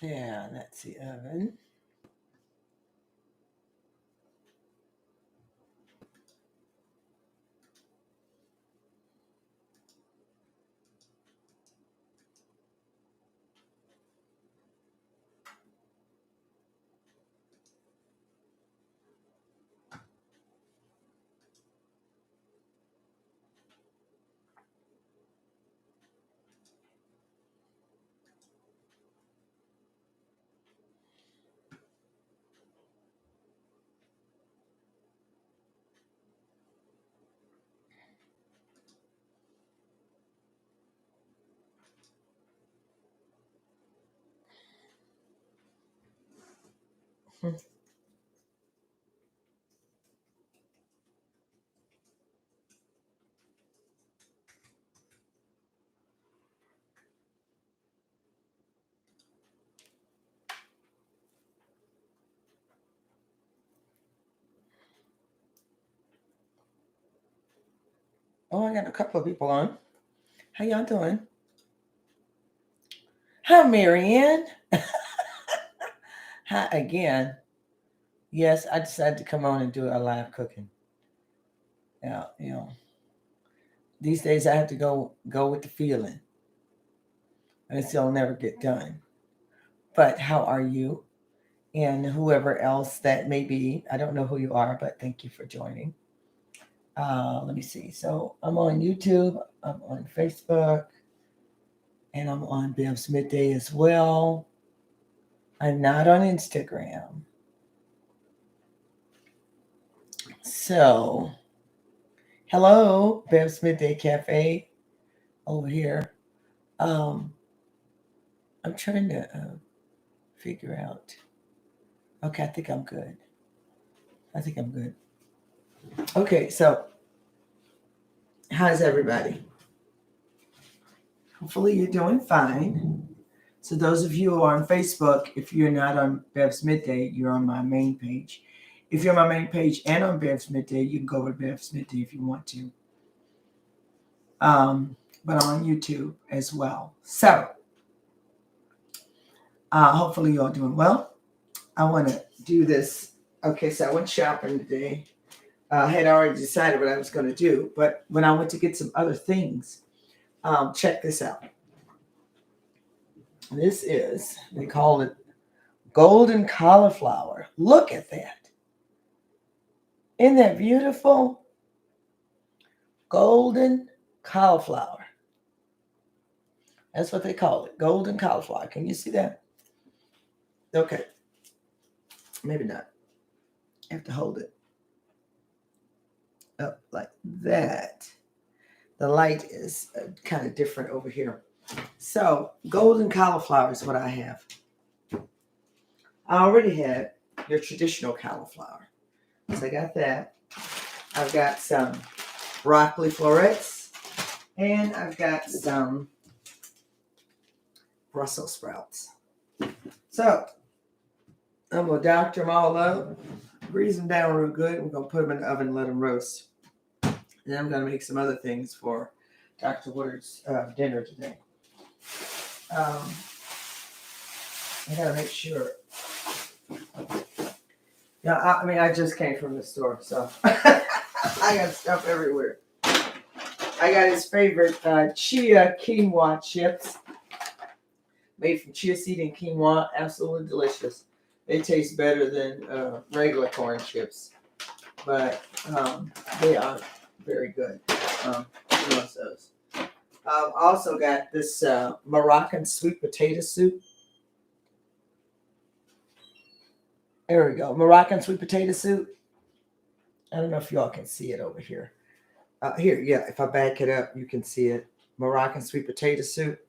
Yeah, that's the oven. Oh, I got a couple of people on. How y'all doing? Hi, Marianne. Hi again. Yes, I decided to come on and do a live cooking. Yeah, these days I have to go with the feeling, and it'll never get done. But how are you? And whoever else that may be, I don't know who you are, but thank you for joining. Let me see. So I'm on YouTube, I'm on Facebook, and I'm on Bev's Midday as well. I'm not on Instagram. So, hello, Bev's Midday Cafe over here. Um, I'm trying to figure out. Okay, I think I'm good. I think I'm good. Okay, so how's everybody? Hopefully you're doing fine. So those of you who are on Facebook, if you're not on Bev's Midday, you're on my main page. If you're on my main page and on Bev's Midday, you can go over to Bev's Midday if you want to. But I'm on YouTube as well. So hopefully you're all doing well. I want to do this. Okay, so I went shopping today. I had already decided what I was going to do, but when I went to get some other things, check this out. This is, they call it golden cauliflower. Look at that. Isn't that beautiful? Golden cauliflower. That's what they call it. Golden cauliflower. Can you see that? Okay. Maybe not. I have to hold it up like that. The light is kind of different over here. So, golden cauliflower is what I have. I already had your traditional cauliflower. So I got that. I've got some broccoli florets. And I've got some Brussels sprouts. So I'm going to doctor them all up, grease them down real good. We're going to put them in the oven and let them roast. And I'm going to make some other things for Dr. Woodard's dinner today. I got to make sure. Yeah, I mean, I just came from the store, so I got stuff everywhere. I got his favorite chia quinoa chips. Made from chia seed and quinoa. Absolutely delicious. They taste better than regular corn chips. But they are very good. Who wants those? Also got this Moroccan sweet potato soup. There we go. Moroccan sweet potato soup. I don't know if y'all can see it over here. Here, yeah, if I back it up, you can see it. Moroccan sweet potato soup.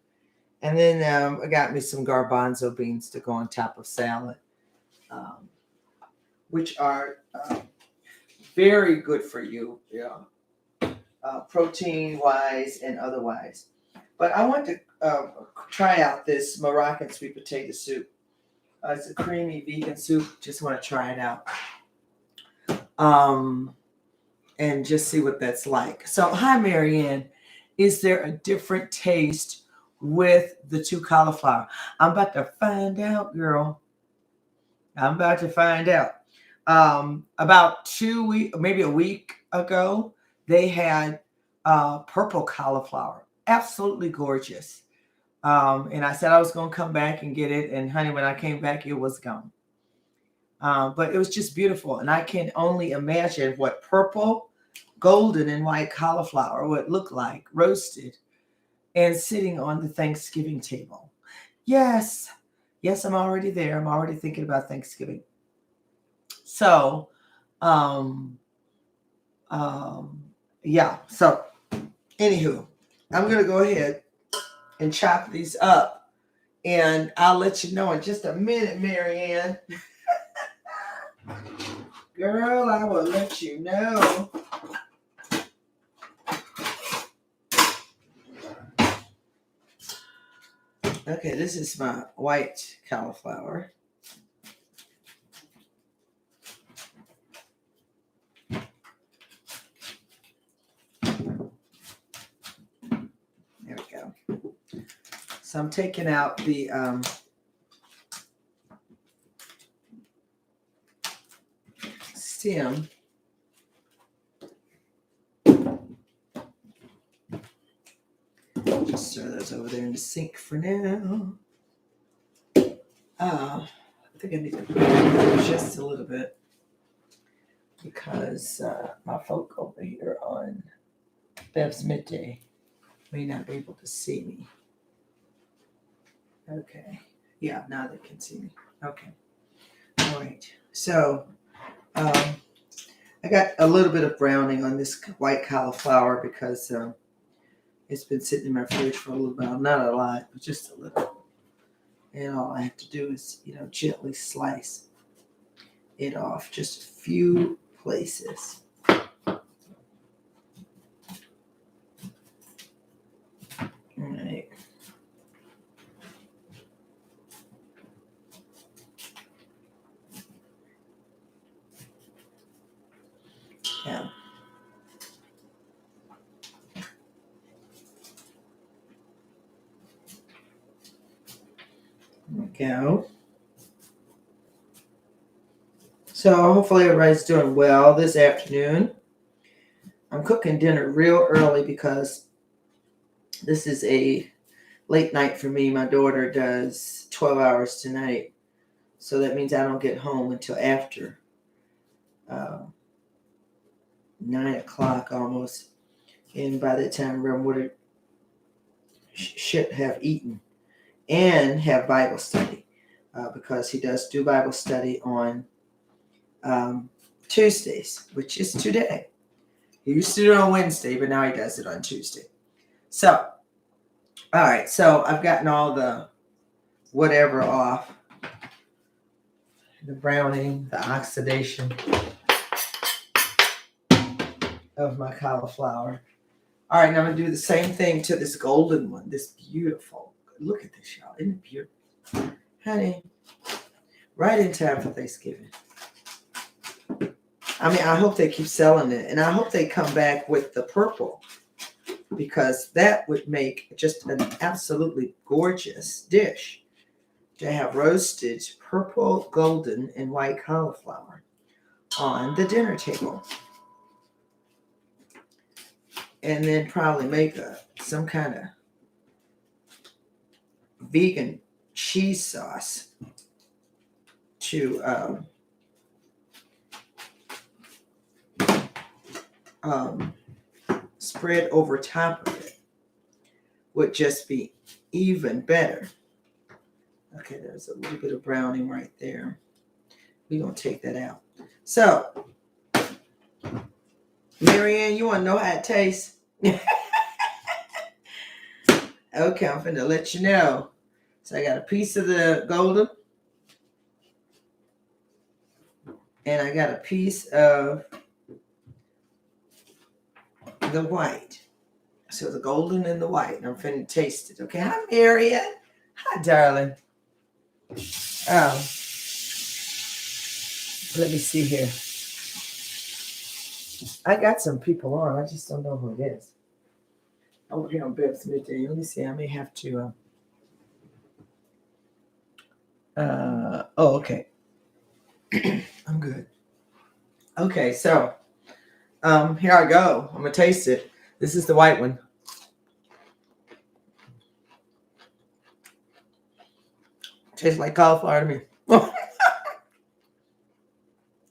And then I got me some garbanzo beans to go on top of salad, which are very good for you, protein-wise and otherwise. But I want to try out this Moroccan sweet potato soup. It's a creamy vegan soup. Just want to try it out. And just see what that's like. So, hi, Marianne. Is there a different taste with the 2 cauliflower? I'm about to find out, girl. I'm about to find out. About 2 weeks, maybe a week ago, they had purple cauliflower. Absolutely gorgeous. And I said I was going to come back and get it. And honey, when I came back, it was gone. But it was just beautiful. And I can only imagine what purple, golden, and white cauliflower would look like roasted and sitting on the Thanksgiving table. Yes. Yes, I'm already there. I'm already thinking about Thanksgiving. So, yeah. So, anywho, I'm going to go ahead and chop these up. And I'll let you know in just a minute, Marianne. Girl, I will let you know. Okay, this is my white cauliflower. There we go. So I'm taking out the stem. Just throw those over there in the sink for now. I think I need to put it just a little bit because my folk over here on Bev's Midday may not be able to see me. Okay. Yeah, now they can see me. Okay. All right. So I got a little bit of browning on this white cauliflower because it's been sitting in my fridge for a little while. Not a lot, but just a little. And all I have to do is, gently slice it off just a few places. All right. Yeah. There we go. So hopefully everybody's doing well this afternoon. I'm cooking dinner real early because this is a late night for me. My daughter does 12 hours tonight. So that means I don't get home until after 9 o'clock almost. And by that time, Reverend Woodard should have eaten and have Bible study because he does do Bible study on Tuesdays, which is today. He used to do it on Wednesday, but now he does it on Tuesday. So, all right. So I've gotten all the whatever off. The browning, the oxidation of my cauliflower. All right, now I'm going to do the same thing to this golden one. This beautiful. Look at this, y'all. Isn't it beautiful? Honey, right in time for Thanksgiving. I mean, I hope they keep selling it. And I hope they come back with the purple. Because that would make just an absolutely gorgeous dish. To have roasted purple, golden, and white cauliflower on the dinner table. And then probably make some kind of vegan cheese sauce to spread over top of it. Would just be even better. Okay, there's a little bit of browning right there. We're going to take that out. So, Marianne, you want to know how it tastes? Okay, I'm finna let you know. So I got a piece of the golden. And I got a piece of the white. So the golden and the white. And I'm finna taste it. Okay, hi, Marianne. Hi, darling. Let me see here. I got some people on. I just don't know who it is. over here on Beb's Midday. Let me see. I may have to. Oh, okay. I'm good. Okay, so here I go. I'm gonna taste it. This is the white one. Tastes like cauliflower to me.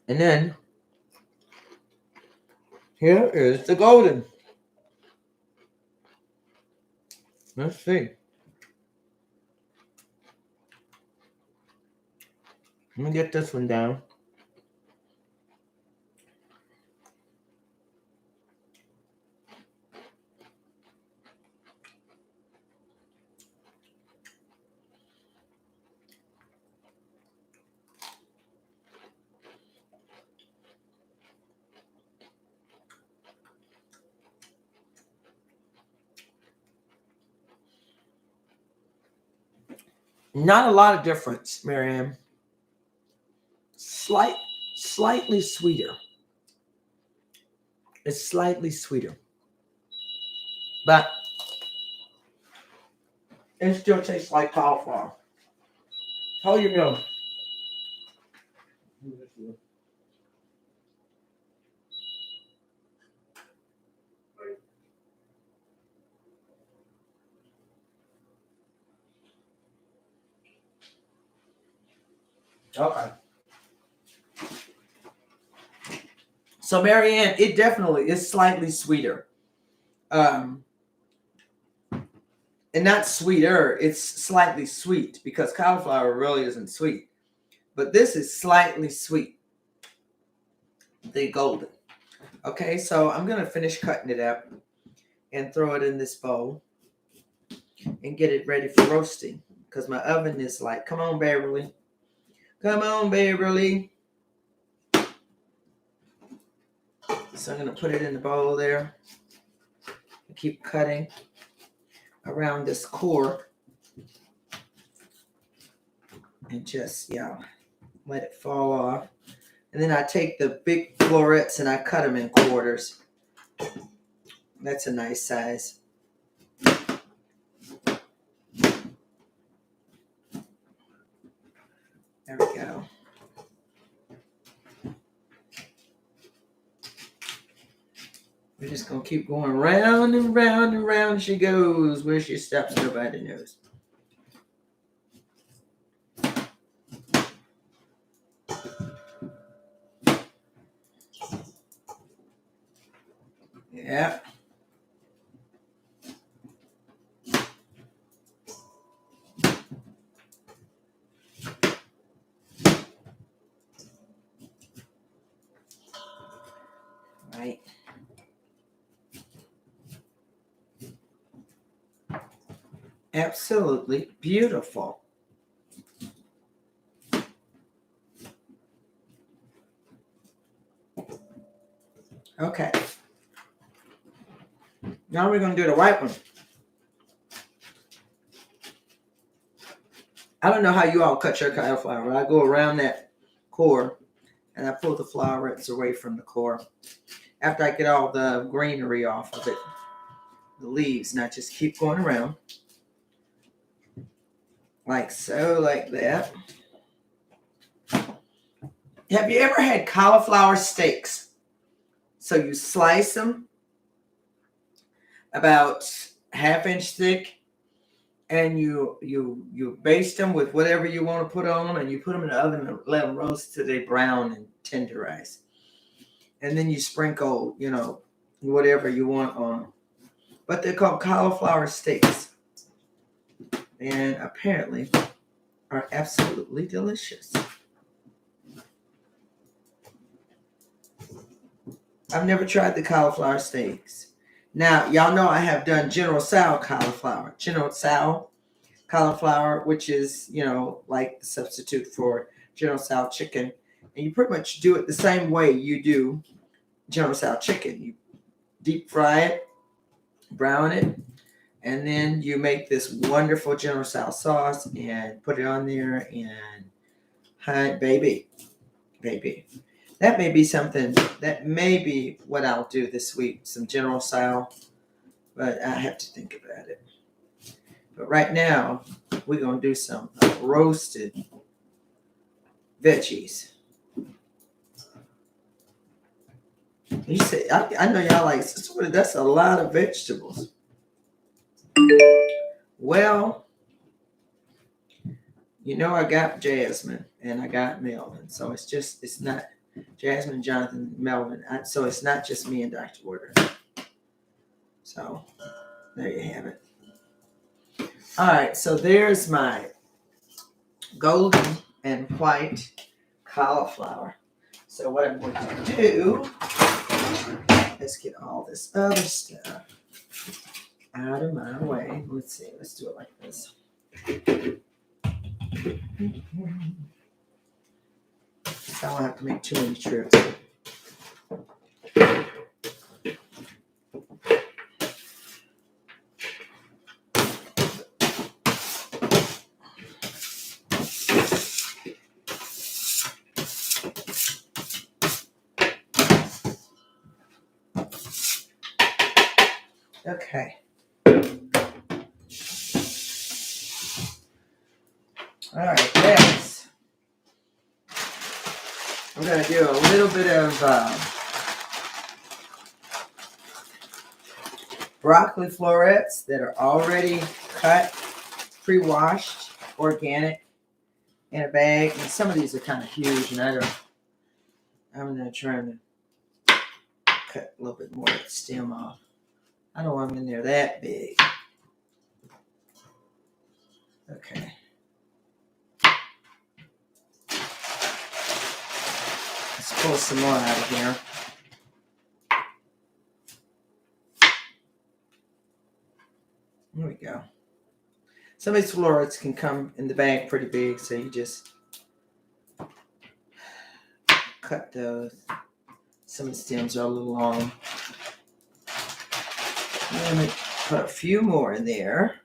And then here is the golden. Let's see. Let me get this one down. Not a lot of difference, Marianne. Slightly sweeter. It's slightly sweeter. But it still tastes like cauliflower. How you know? Okay. So Marianne, it definitely is slightly sweeter. And not sweeter, it's slightly sweet because cauliflower really isn't sweet. But this is slightly sweet. The golden. Okay, so I'm going to finish cutting it up and throw it in this bowl and get it ready for roasting because my oven is like, come on, Beverly. Come on, Beverly. So I'm going to put it in the bowl there. Keep cutting around this core and just, let it fall off. And then I take the big florets and I cut them in quarters. That's a nice size. There we go. We're just going to keep going round and round and round she goes. Where she stops, nobody knows. Yeah. Right. Absolutely beautiful. Okay. Now we're going to do the white one. I don't know how you all cut your cauliflower. I go around that core and I pull the florets away from the core after I get all the greenery off of it, the leaves, and I just keep going around like so, like that. Have you ever had cauliflower steaks? So you slice them about half-inch thick, and you baste them with whatever you want to put on them, and you put them in the oven and let them roast till they brown and tenderize. And then you sprinkle, whatever you want on them. But they're called cauliflower steaks, and apparently are absolutely delicious. I've never tried the cauliflower steaks. Now, y'all know I have done General Tso cauliflower. General Tso cauliflower, which is, like the substitute for General Tso chicken. And you pretty much do it the same way you do General Tso chicken. You deep fry it, brown it, and then you make this wonderful General Tso sauce and put it on there and, baby. That may be something, that may be what I'll do this week. Some General Tso but I have to think about it. But right now, we're going to do some roasted veggies. You say, I know y'all like, Sister, that's a lot of vegetables. Well, you know, I got Jasmine and I got Melvin. So it's not Jasmine, Jonathan, Melvin. So it's not just me and Dr. Order. So there you have it. All right, so there's my golden and white cauliflower. So what I'm going to do, let's get all this other stuff out of my way. Let's see, let's do it like this. So I don't have to make too many trips. Okay. All right, next, I'm going to do a little bit of broccoli florets that are already cut, pre-washed, organic, in a bag. And some of these are kind of huge, and I'm not trying to cut a little bit more of the stem off. I don't want them in there that big. Okay. Let's pull some more out of here. There we go. Some of these florets can come in the bag pretty big, so you just cut those. Some of the stems are a little long. Let me put a few more in there.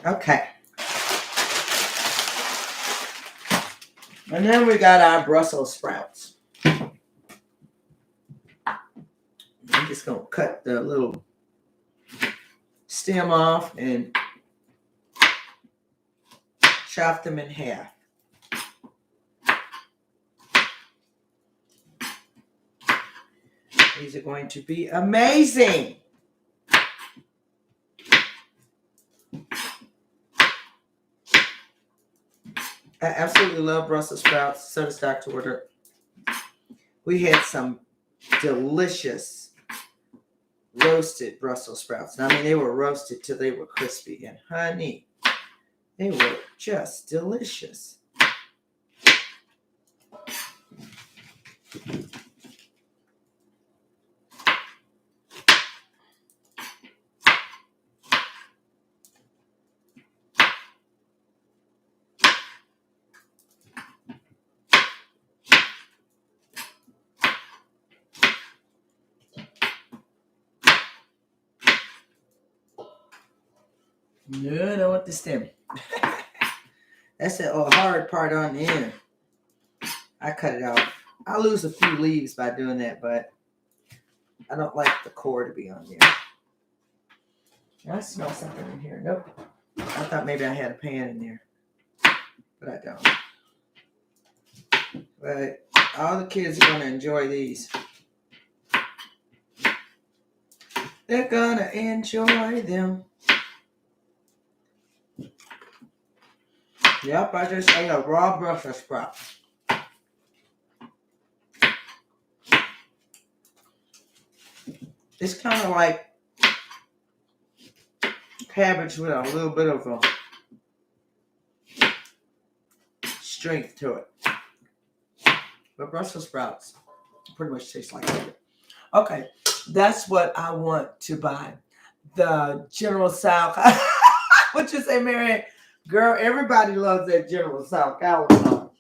Okay. And then we got our Brussels sprouts. I'm just going to cut the little stem off and chop them in half. These are going to be amazing. I absolutely love Brussels sprouts. So does Dr. Order. We had some delicious roasted Brussels sprouts. I mean, they were roasted till they were crispy. And honey, they were just delicious. No, I don't want the stem. That's the hard part on the end. I cut it off. I lose a few leaves by doing that, but I don't like the core to be on there. I smell something in here. Nope. I thought maybe I had a pan in there, but I don't. But all the kids are going to enjoy these. They're going to enjoy them. Yep, I just ate a raw Brussels sprout. It's kind of like cabbage with a little bit of a strength to it. But Brussels sprouts pretty much taste like that. Okay, that's what I want to buy. The General Tso. What you say, Mary? Girl, everybody loves that General Tso cauliflower.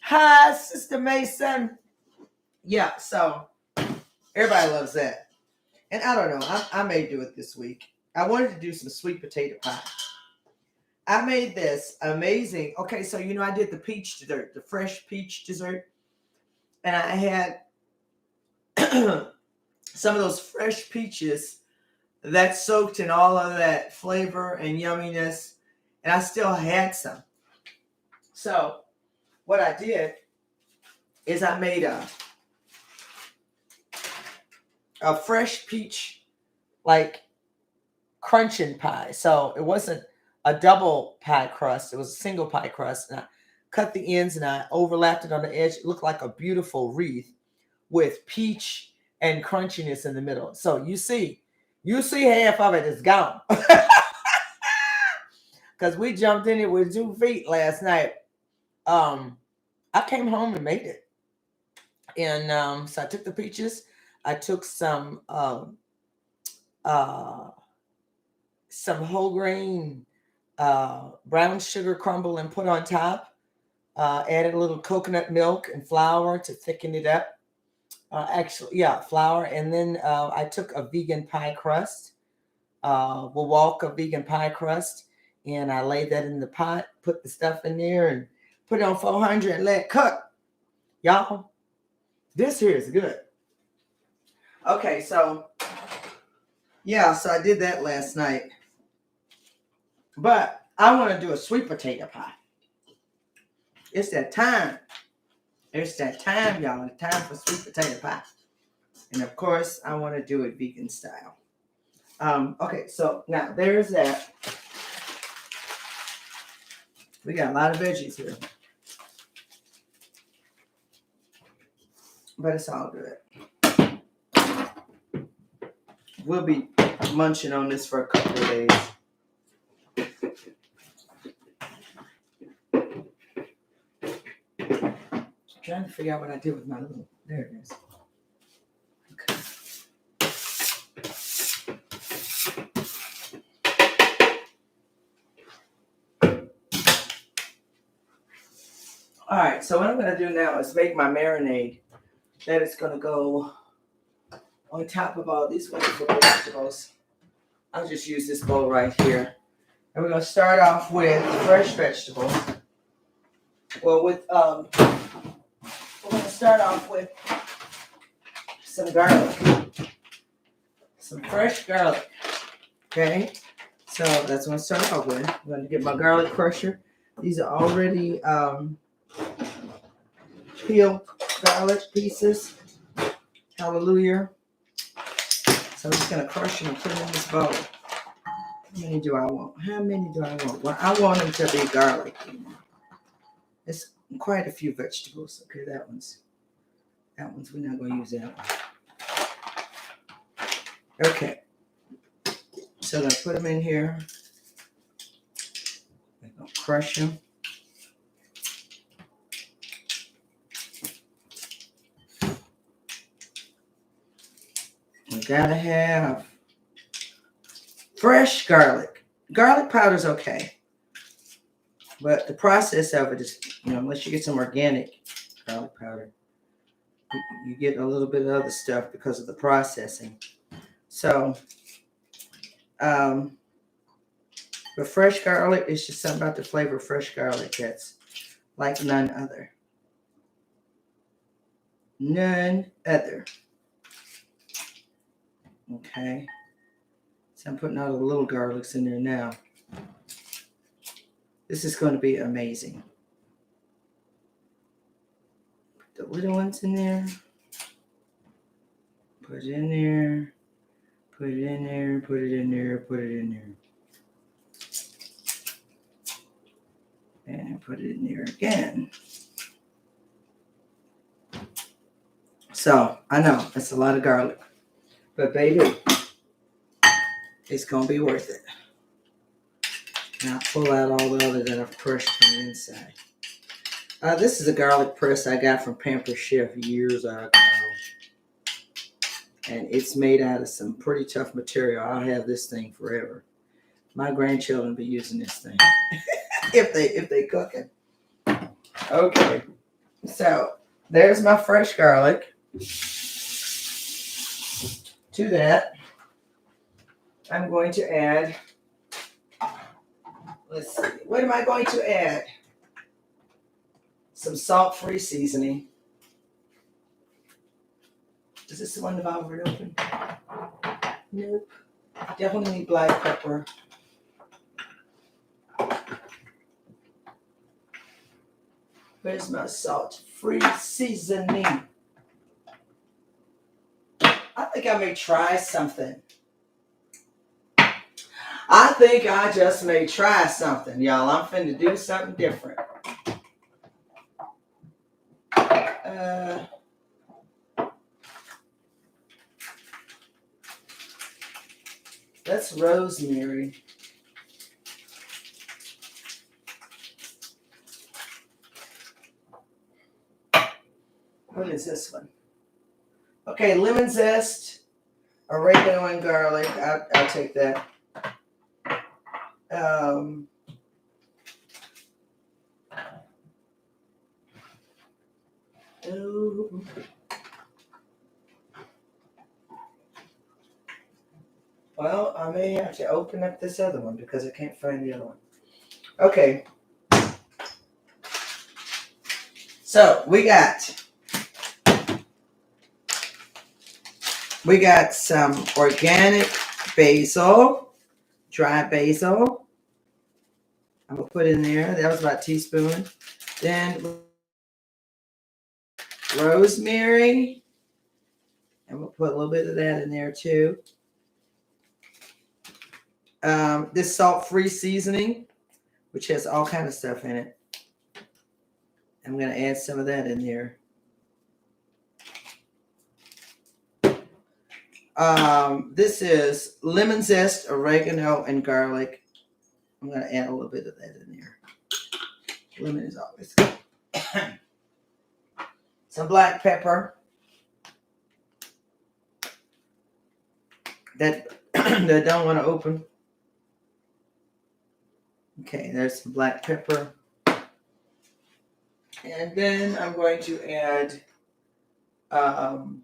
Hi, Sister Mason. Yeah, so everybody loves that. And I don't know, I may do it this week. I wanted to do some sweet potato pie. I made this amazing. Okay, so you know I did the peach dessert, the fresh peach dessert. And I had some of those fresh peaches that soaked in all of that flavor and yumminess. And I still had some. So what I did is I made a fresh peach, like, crunching pie. So it wasn't a double pie crust. It was a single pie crust. And I cut the ends and I overlapped it on the edge. It looked like a beautiful wreath with peach and crunchiness in the middle. So you see half of it is gone. Because we jumped in it with 2 feet last night. I came home and made it. And so I took the peaches. I took some whole grain brown sugar crumble and put on top. Added a little coconut milk and flour to thicken it up. Flour. And then I took a vegan pie crust, Wawalka vegan pie crust, and I laid that in the pot, put the stuff in there, and put it on 400 and let it cook. Y'all, this here is good. Okay, so I did that last night. But I want to do a sweet potato pie. It's that time. It's that time, y'all. It's time for sweet potato pie. And of course, I want to do it vegan style. Okay, so now there's that. We got a lot of veggies here. But it's all good. We'll be munching on this for a couple of days. Trying to figure out what I did with my little. There it is. Okay. All right. So what I'm going to do now is make my marinade. That is going to go on top of all these wonderful vegetables. I'll just use this bowl right here, and we're going to start off with fresh vegetables. Well, we're going to start off with some garlic, some fresh garlic. Okay, so that's what I'm starting off with. I'm going to get my garlic crusher. These are already peeled garlic pieces. Hallelujah. So I'm just going to crush them and put them in this bowl. How many do I want? Well, I want them to be garlic. It's quite a few vegetables. Okay, that one's we're not going to use that one. Okay. So I'm going to put them in here. I'm going to crush them. We got to have fresh garlic. Garlic powder is okay. But the process of it is, unless you get some organic garlic powder, you get a little bit of other stuff because of the processing. So, but fresh garlic, it's just something about the flavor of fresh garlic that's like none other. None other. Okay. So I'm putting all the little garlics in there now. This is going to be amazing. Put the little ones in there. Put it in there. Put it in there. Put it in there. Put it in there. And put it in there again. So, I know, that's a lot of garlic. But baby, it's going to be worth it. Now I'll pull out all the other that I've crushed from the inside. This is a garlic press I got from Pamper Chef years ago. And it's made out of some pretty tough material. I'll have this thing forever. My grandchildren be using this thing. if they cook it. Okay. So there's my fresh garlic. To that, I'm going to add, let's see, what am I going to add? Some salt-free seasoning. Is this the one the valve already open? Nope. Definitely need black pepper. Where's my salt-free seasoning? I think I may try something. I think I just may try something, y'all. I'm finna do something different. That's rosemary. What is this one? Okay, lemon zest, oregano and garlic. I'll take that. Ooh. Well, I may have to open up this other one because I can't find the other one. Okay. So we got some organic basil, dry basil. I'm gonna put in there. That was about a teaspoon. Then rosemary. And we'll put a little bit of that in there too. This salt-free seasoning, which has all kinds of stuff in it. I'm going to add some of that in there. This is lemon zest, oregano, and garlic. I'm going to add a little bit of that in there. Lemon is always good. Some black pepper. That don't want to open. Okay, there's some black pepper. And then I'm going to add, what am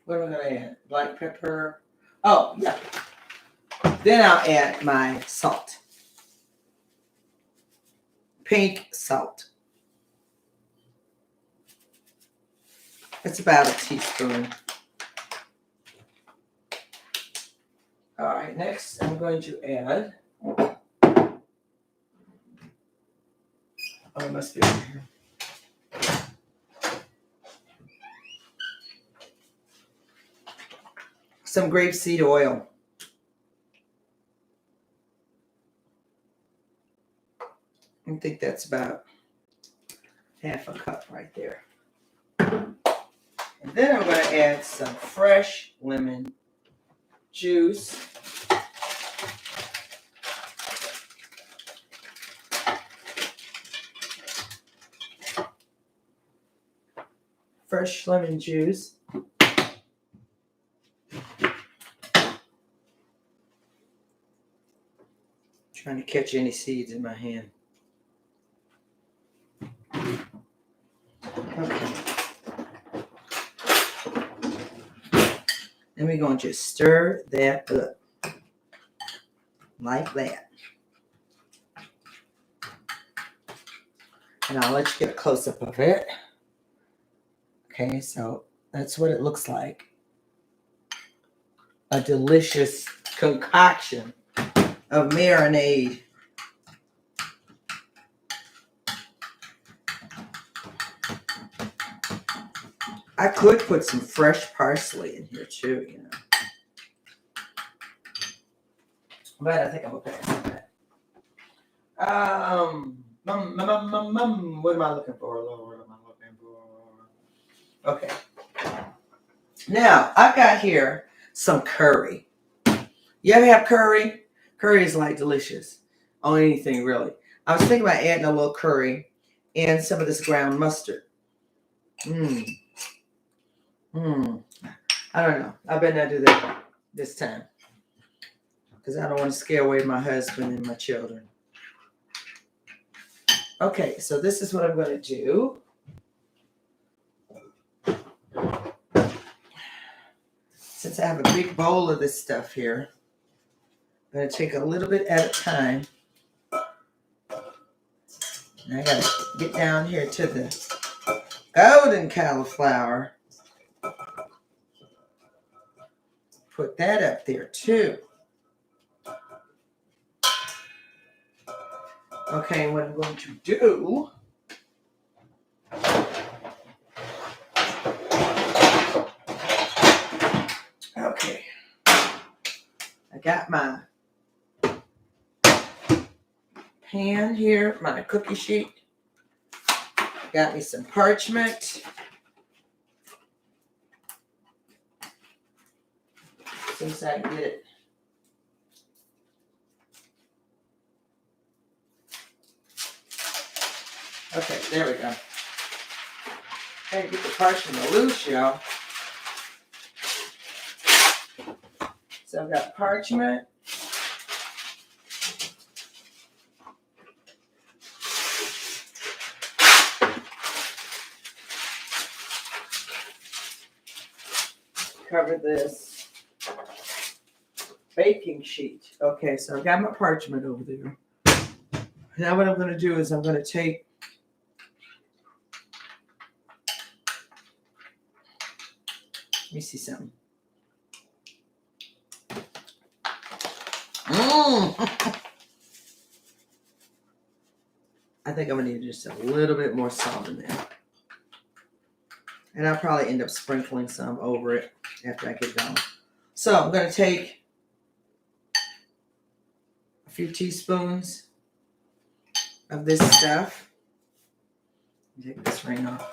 I going to add? Black pepper. Oh, yeah. Then I'll add my salt. Pink salt. It's about a teaspoon. All right, next I'm going to add, it must be over here. Some grapeseed oil. I think that's about half a cup right there. And then I'm going to add some fresh lemon juice. Fresh lemon juice. Trying to catch any seeds in my hand. Okay. Then we're going to just stir that up. Like that. And I'll let you get a close-up of it. Okay, so that's what it looks like. A delicious concoction of marinade. I could put some fresh parsley in here too, you know. But I think I'm okay with that. What am I looking for, Lord? What am I looking for? Okay. Now, I've got here some curry. You ever have curry? Curry is like delicious on anything, really. I was thinking about adding a little curry and some of this ground mustard. I don't know. I better not do that this time because I don't want to scare away my husband and my children. Okay, so this is what I'm going to do. Since I have a big bowl of this stuff here, I'm going to take a little bit at a time. And I got to get down here to the golden cauliflower. put that up there too. Okay, what I'm going to do, okay, I got my pan here, my cookie sheet. Got me some parchment. Since I can get it. Okay, there we go. Gotta get the parchment loose, y'all. So I've got parchment. Cover this baking sheet. Okay, so I've got my parchment over there. Now what I'm going to do is I'm going to take let me see something. I think I'm going to need just a little bit more salt in there. And I'll probably end up sprinkling some over it after I get done. So I'm going to take a few teaspoons of this stuff. Take this ring off.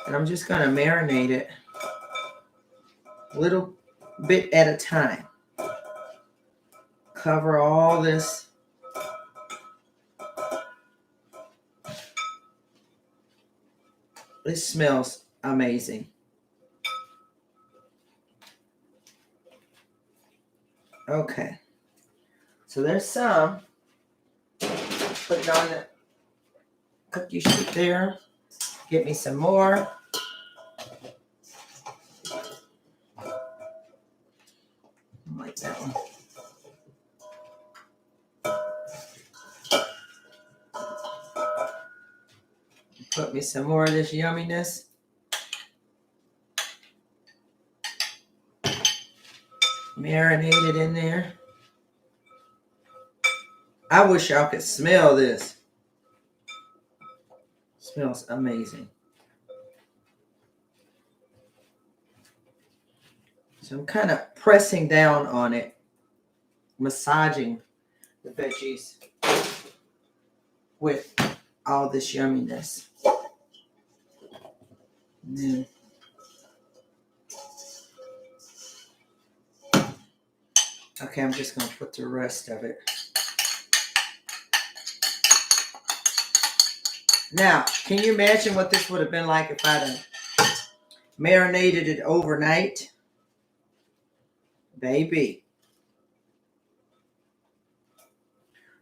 And I'm just going to marinate it a little bit at a time. Cover all this. This smells amazing. Okay. So there's some. Put it on the cookie sheet there. Get me some more. Like that one. Put me some more of this yumminess. Marinate it in there. I wish y'all could smell this. Smells amazing. So I'm kind of pressing down on it, massaging the veggies with all this yumminess. And then okay, I'm just going to put the rest of it. Now, can you imagine what this would have been like if I'd have marinated it overnight? Baby.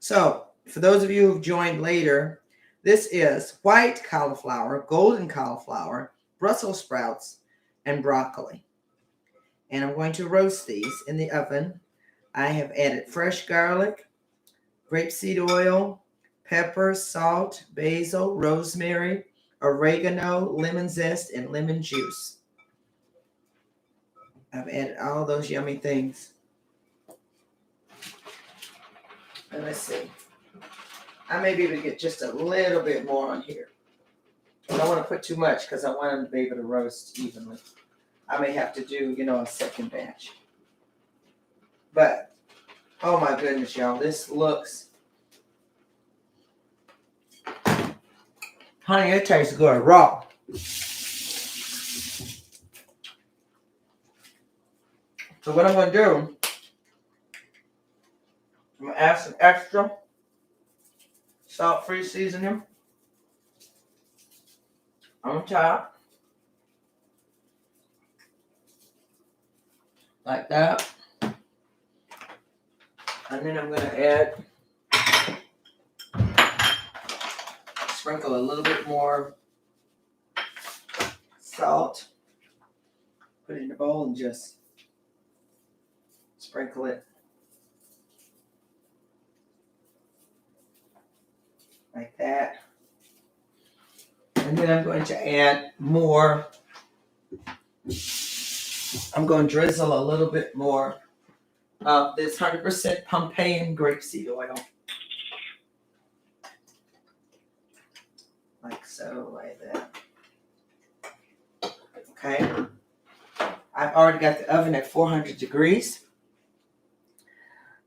So, for those of you who've joined later, this is white cauliflower, golden cauliflower, Brussels sprouts, and broccoli. And I'm going to roast these in the oven. I have added fresh garlic, grapeseed oil, pepper, salt, basil, rosemary, oregano, lemon zest, and lemon juice. I've added all those yummy things. And let's see. I may be able to get just a little bit more on here. I don't want to put too much because I want them to be able to roast evenly. I may have to do, a second batch. But, oh my goodness, y'all. This looks... Honey, it tastes good raw. So what I'm going to do, I'm going to add some extra salt-free seasoning on top. Like that. And then I'm going to add, sprinkle a little bit more salt. Put it in a bowl and just sprinkle it like that. And then I'm going to add more I'm going to drizzle a little bit more of this 100% Pompeian grapeseed oil. Like so, like that. Okay. I've already got the oven at 400 degrees.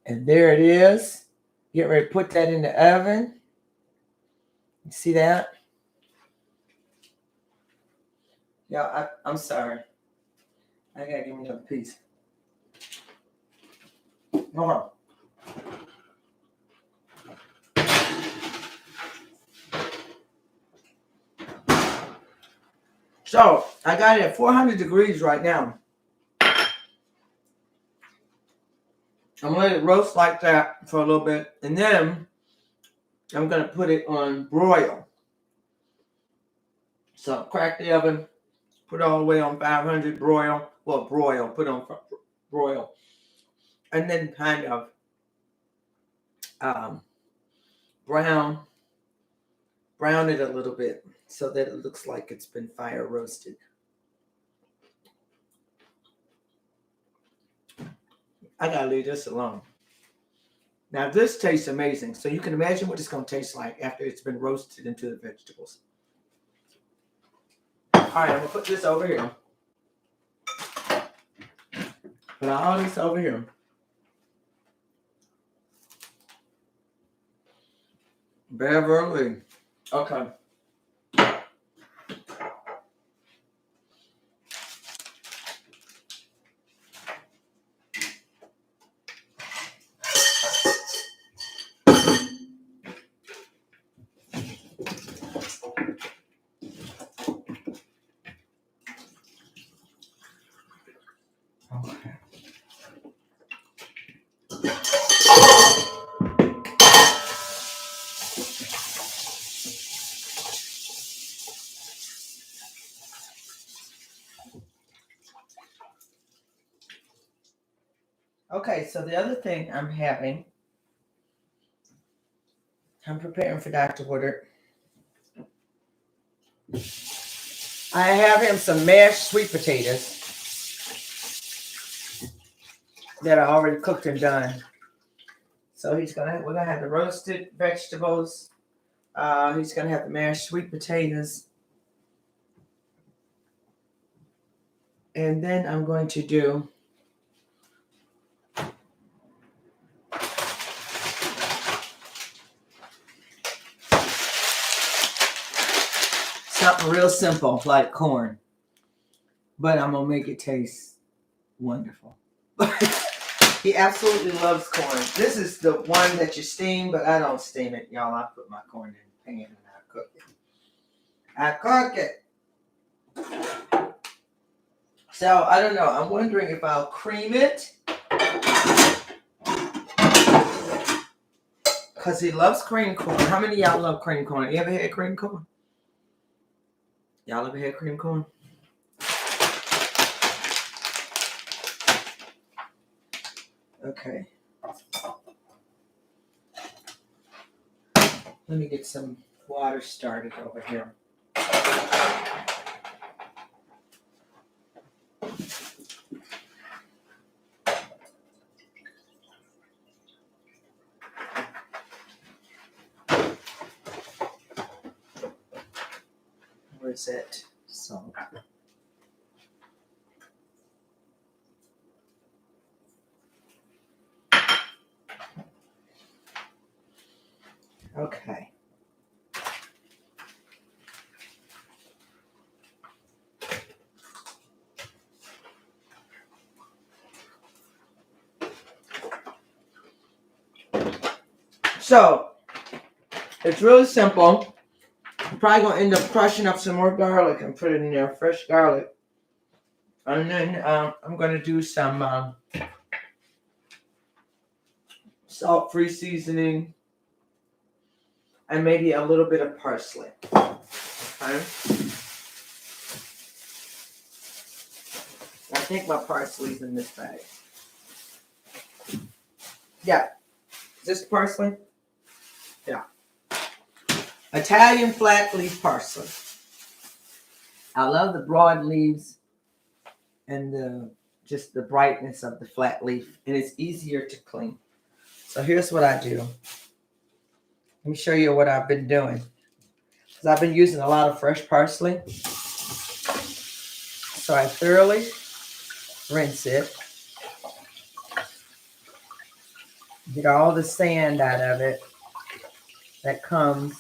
And there it is. Get ready to put that in the oven. You see that? Yeah, I'm sorry. I gotta give me another piece. Hold on. So I got it at 400 degrees right now. I'm gonna let it roast like that for a little bit, and then I'm gonna put it on broil. So crack the oven, put it all the way on 500, broil. Well, broil, put on broil, and then kind of brown it a little bit so that it looks like it's been fire roasted. I gotta leave this alone. Now this tastes amazing, so you can imagine what it's gonna taste like after it's been roasted into the vegetables. All right, I'm gonna put this over here. Put all this over here. Beverly. Okay. Okay, so the other thing I'm preparing for Dr. Woodard. I have him some mashed sweet potatoes that are already cooked and done. So we're gonna have the roasted vegetables. He's gonna have the mashed sweet potatoes. And then I'm going to do something real simple like corn. But I'm gonna make it taste wonderful. He absolutely loves corn. This is the one that you steam, but I don't steam it, y'all. I put my corn in the pan and I cook it. So I don't know. I'm wondering if I'll cream it. Because he loves cream corn. How many of y'all love cream corn? You ever had cream corn? Y'all ever had cream corn? Okay. Let me get some water started over here. Where's that salt? Okay. So, it's really simple. I'm probably going to end up crushing up some more garlic and put it in there, fresh garlic. And then I'm going to do some salt-free seasoning and maybe a little bit of parsley. Okay. I think my parsley's in this bag. Yeah. Is this parsley? Yeah. Italian flat leaf parsley. I love the broad leaves. and just the brightness of the flat leaf, and it's easier to clean. So here's what I do. Let me show you what I've been doing. Because I've been using a lot of fresh parsley. So I thoroughly rinse it. Get all the sand out of it that comes,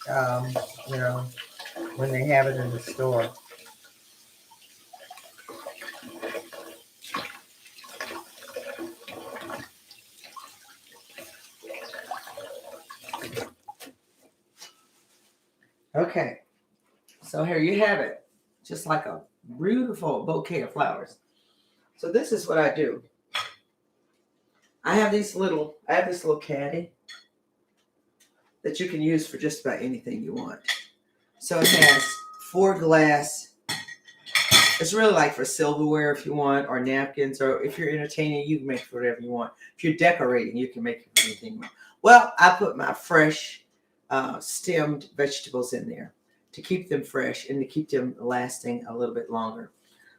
you know, when they have it in the store. Okay, so here you have it. Just like a beautiful bouquet of flowers. So this is what I do. I have this little caddy that you can use for just about anything you want. So it has 4 glass. It's really like for silverware if you want, or napkins, or if you're entertaining, you can make it for whatever you want. If you're decorating, you can make it for anything you want. Well, I put my fresh stemmed vegetables in there to keep them fresh and to keep them lasting a little bit longer.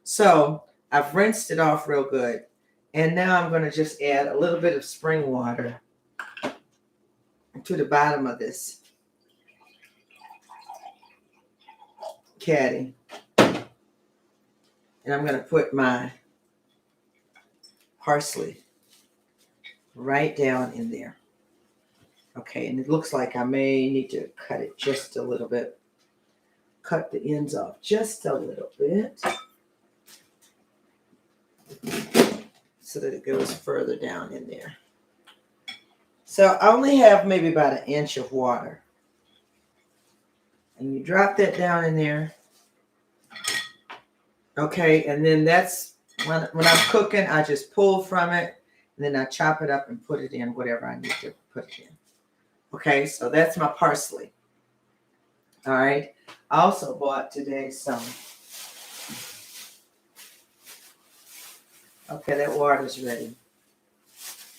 So I've rinsed it off real good. And now I'm going to just add a little bit of spring water to the bottom of this caddy. And I'm going to put my parsley right down in there. Okay, and it looks like I may need to cut it just a little bit. Cut the ends off just a little bit so that it goes further down in there. So I only have maybe about 1 inch of water. And you drop that down in there. Okay, and then that's when I'm cooking, I just pull from it, and then I chop it up and put it in whatever I need to put it in. Okay, so that's my parsley. All right. I also bought today some. Okay, that water's ready.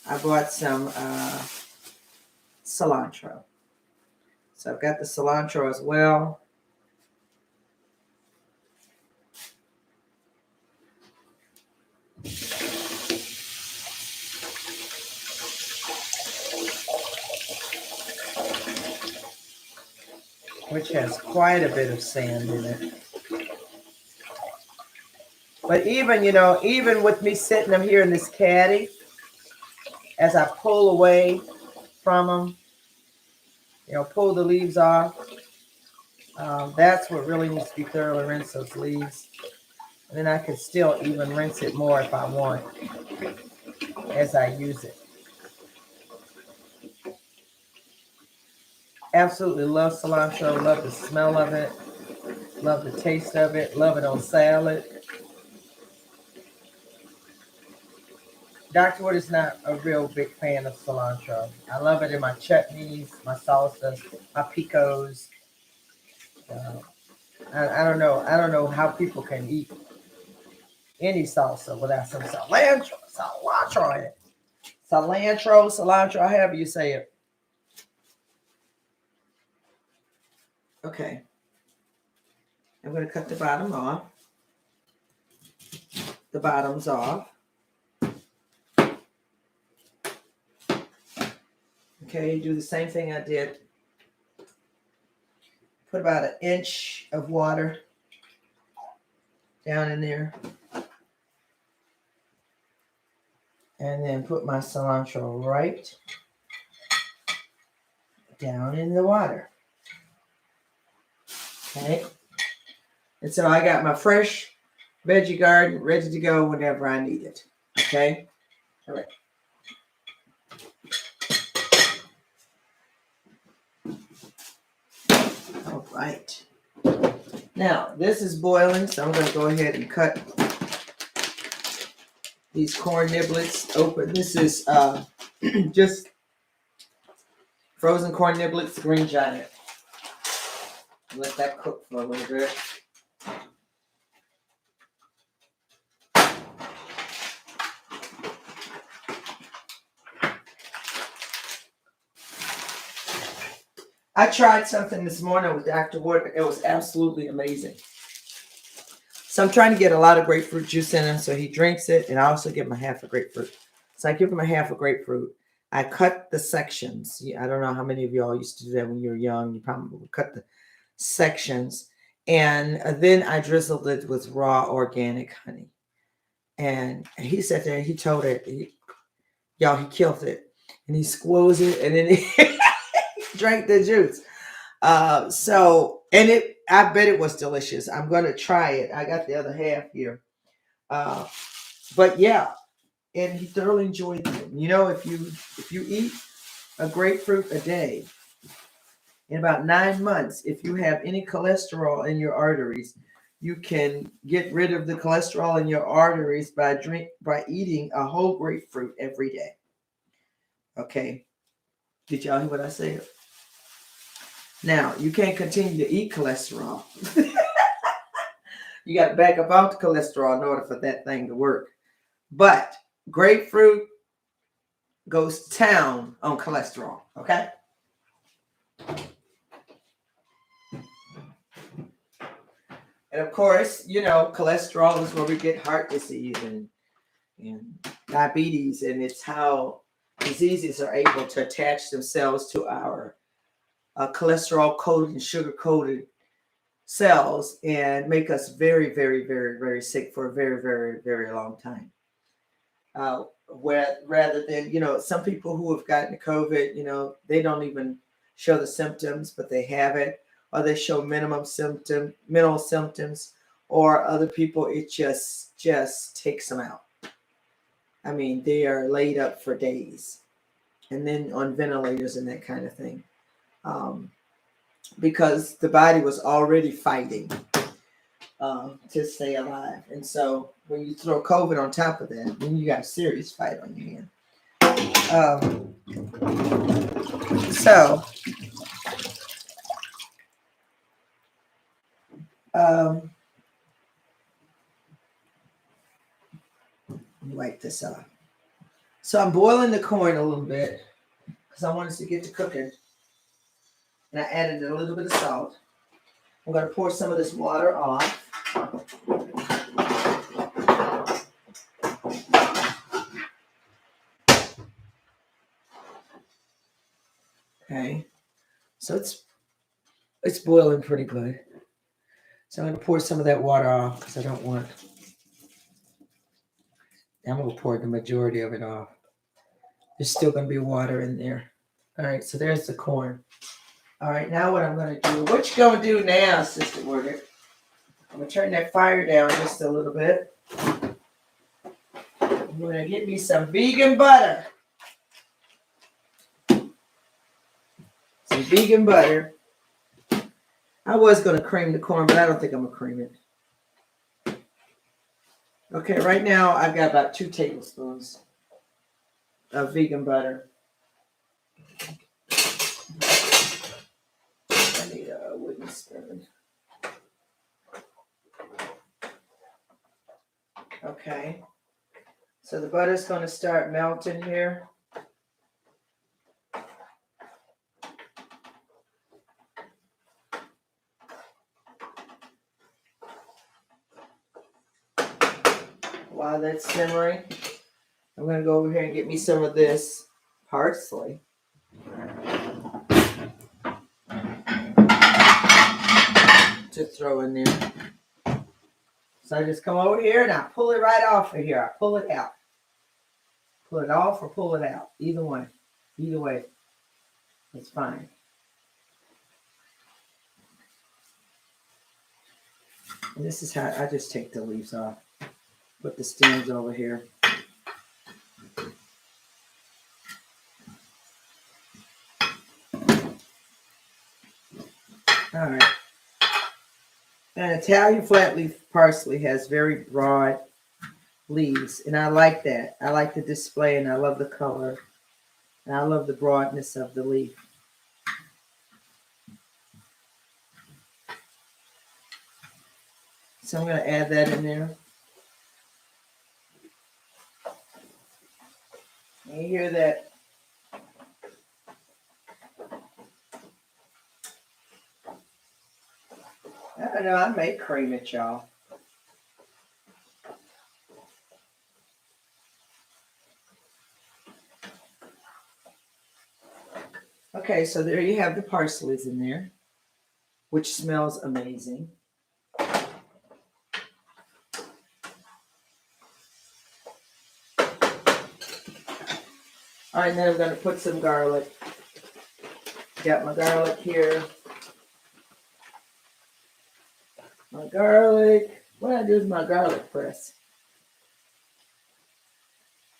I bought some cilantro. So I've got the cilantro as well. Which has quite a bit of sand in it. But even, even with me sitting them here in this caddy, as I pull away from them, pull the leaves off, that's what really needs to be thoroughly rinsed, those leaves. And then I can still even rinse it more if I want as I use it. Absolutely love cilantro, love the smell of it, love the taste of it, love it on salad. Dr. Wood is not a real big fan of cilantro. I love it in my chutneys, my salsas, my picos. I don't know. I don't know how people can eat any salsa without some cilantro in it. Cilantro, however you say it. Okay. I'm going to cut the bottom off. The bottom's off. Okay, do the same thing I did. Put about 1 inch of water down in there. And then put my cilantro right down in the water. Okay. And so I got my fresh veggie garden ready to go whenever I need it. Okay. All right. All right. Now, this is boiling, so I'm going to go ahead and cut these corn niblets open. This is just frozen corn niblets, Green Giant. Let that cook for a little bit. I tried something this morning with Dr. Wood. It was absolutely amazing. So I'm trying to get a lot of grapefruit juice in him so he drinks it, and I also give him a half a grapefruit. So I give him a half a grapefruit. I cut the sections. I don't know how many of y'all used to do that when you were young. You probably would cut the sections. And then I drizzled it with raw organic honey. And he sat there and he told it, y'all, he killed it. And he squoze it and then he drank the juice. I bet it was delicious. I'm going to try it. I got the other half here. But yeah, and he thoroughly enjoyed them. You know, if you eat a grapefruit a day, in about 9 months, if you have any cholesterol in your arteries, you can get rid of the cholesterol in your arteries by eating a whole grapefruit every day. Okay. Did y'all hear what I said? Now, you can't continue to eat cholesterol. You got to back up out the cholesterol in order for that thing to work. But grapefruit goes to town on cholesterol. Okay? And of course, you know, cholesterol is where we get heart disease and diabetes, and it's how diseases are able to attach themselves to our cholesterol-coated and sugar-coated cells and make us very, very, very, very sick for a very, very, very long time. Rather than, you know, some people who have gotten COVID, you know, they don't even show the symptoms, but they have it, or they show minimal symptoms, or other people, it just takes them out. I mean, they are laid up for days and then on ventilators and that kind of thing. Because the body was already fighting to stay alive. And so when you throw COVID on top of that, then you got a serious fight on your hand. Let me wipe this off. So I'm boiling the corn a little bit because I want us to get to cooking. And I added a little bit of salt. I'm going to pour some of this water off. Okay. So it's boiling pretty good. So I'm going to pour some of that water off because I'm going to pour the majority of it off. There's still going to be water in there. All right, so there's the corn. All right, now what I'm going to do, what you going to do now, Sister Morgan? I'm going to turn that fire down just a little bit. I'm going to get me some vegan butter. Some vegan butter. I was going to cream the corn, but I don't think I'm going to cream it. Okay, right now I've got about 2 tablespoons of vegan butter. I need a wooden spoon. Okay, so the butter's going to start melting here. While that's simmering, I'm going to go over here and get me some of this parsley. To throw in there. So I just come over here and I pull it right off of here. I pull it out. Pull it off or pull it out. Either one. Either way. It's fine. And this is how I just take the leaves off. Put the stems over here. All right. And Italian flat leaf parsley has very broad leaves, and I like that. I like the display, and I love the color, and I love the broadness of the leaf. So I'm going to add that in there. And you hear that? I don't know. I may cream it, y'all. Okay, so there you have the parsleys in there, which smells amazing. All right, then I'm going to put some garlic. Got my garlic here. My garlic. What I do is my garlic press.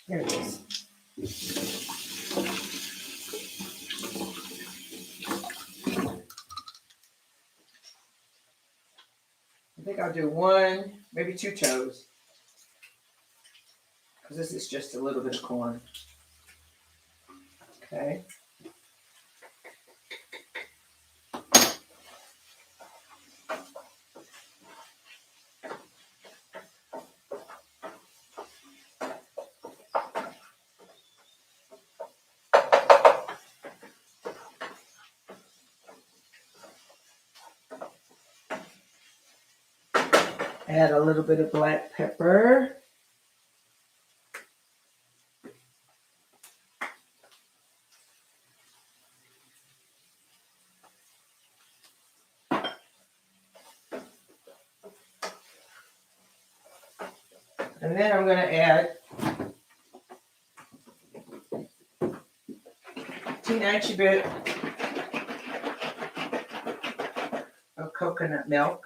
There it is. I think I'll do one, maybe 2 toes. Because this is just a little bit of corn. Okay. Add a little bit of black pepper. And then I'm going to add a teeny bit of coconut milk.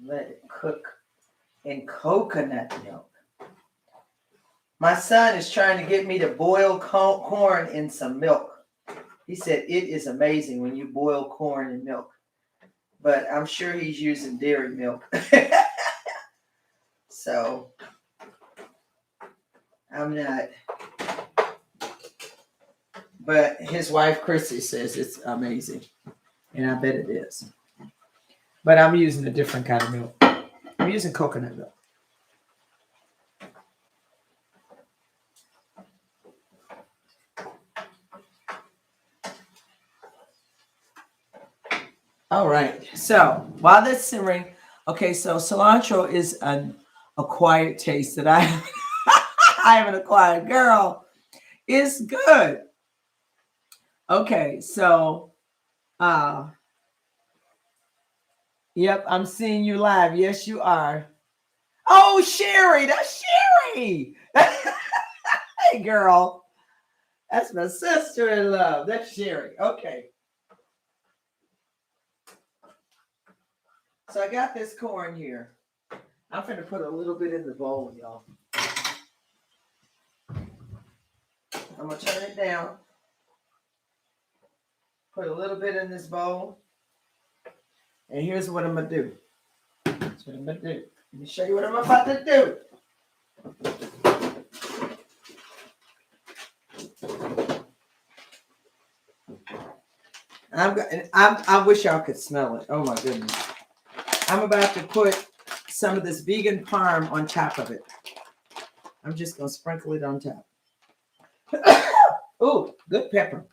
Let it cook in coconut milk. My son is trying to get me to boil corn in some milk. He said it is amazing when you boil corn in milk. But I'm sure he's using dairy milk. So I'm not. But his wife, Chrissy, says it's amazing. And I bet it is. But I'm using a different kind of milk. I'm using coconut milk. All right. So while that's simmering, okay, so cilantro is an acquired taste that I haven't acquired. Girl, it's good. Okay, so yep, I'm seeing you live. Yes, you are. Oh, Sherry, that's Sherry. Hey, girl. That's my sister in love. That's Sherry. Okay. So I got this corn here. I'm going to put a little bit in the bowl, y'all. I'm going to turn it down. Put a little bit in this bowl. And here's what I'm going to do. That's what I'm going to do. Let me show you what I'm about to do. I wish y'all could smell it. Oh, my goodness. I'm about to put some of this vegan parm on top of it. I'm just going to sprinkle it on top. Oh, good pepper.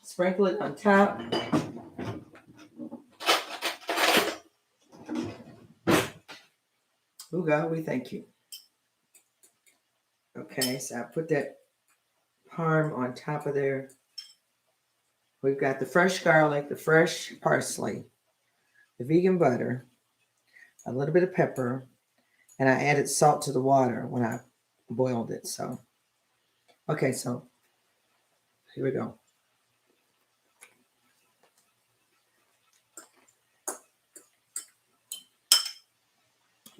Sprinkle it on top. Oh, God, we thank you. Okay, so I put that parm on top of there. We've got the fresh garlic, the fresh parsley, the vegan butter, a little bit of pepper, and I added salt to the water when I boiled it. So, okay, so here we go.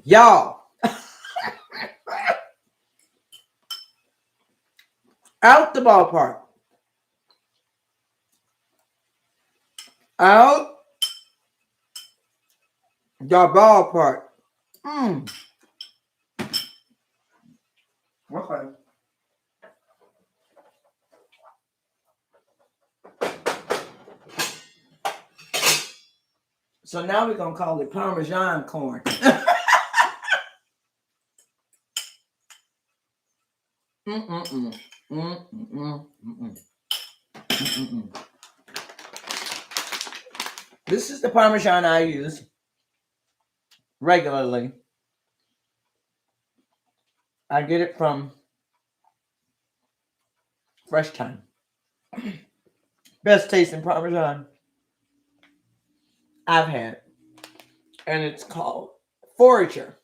Y'all, out the ballpark. Out the ballpark. Okay. So now we're going to call it Parmesan Corn. This is the Parmesan I use regularly. I get it from Fresh Time. Best tasting Parmesan I've had. And it's called Forager.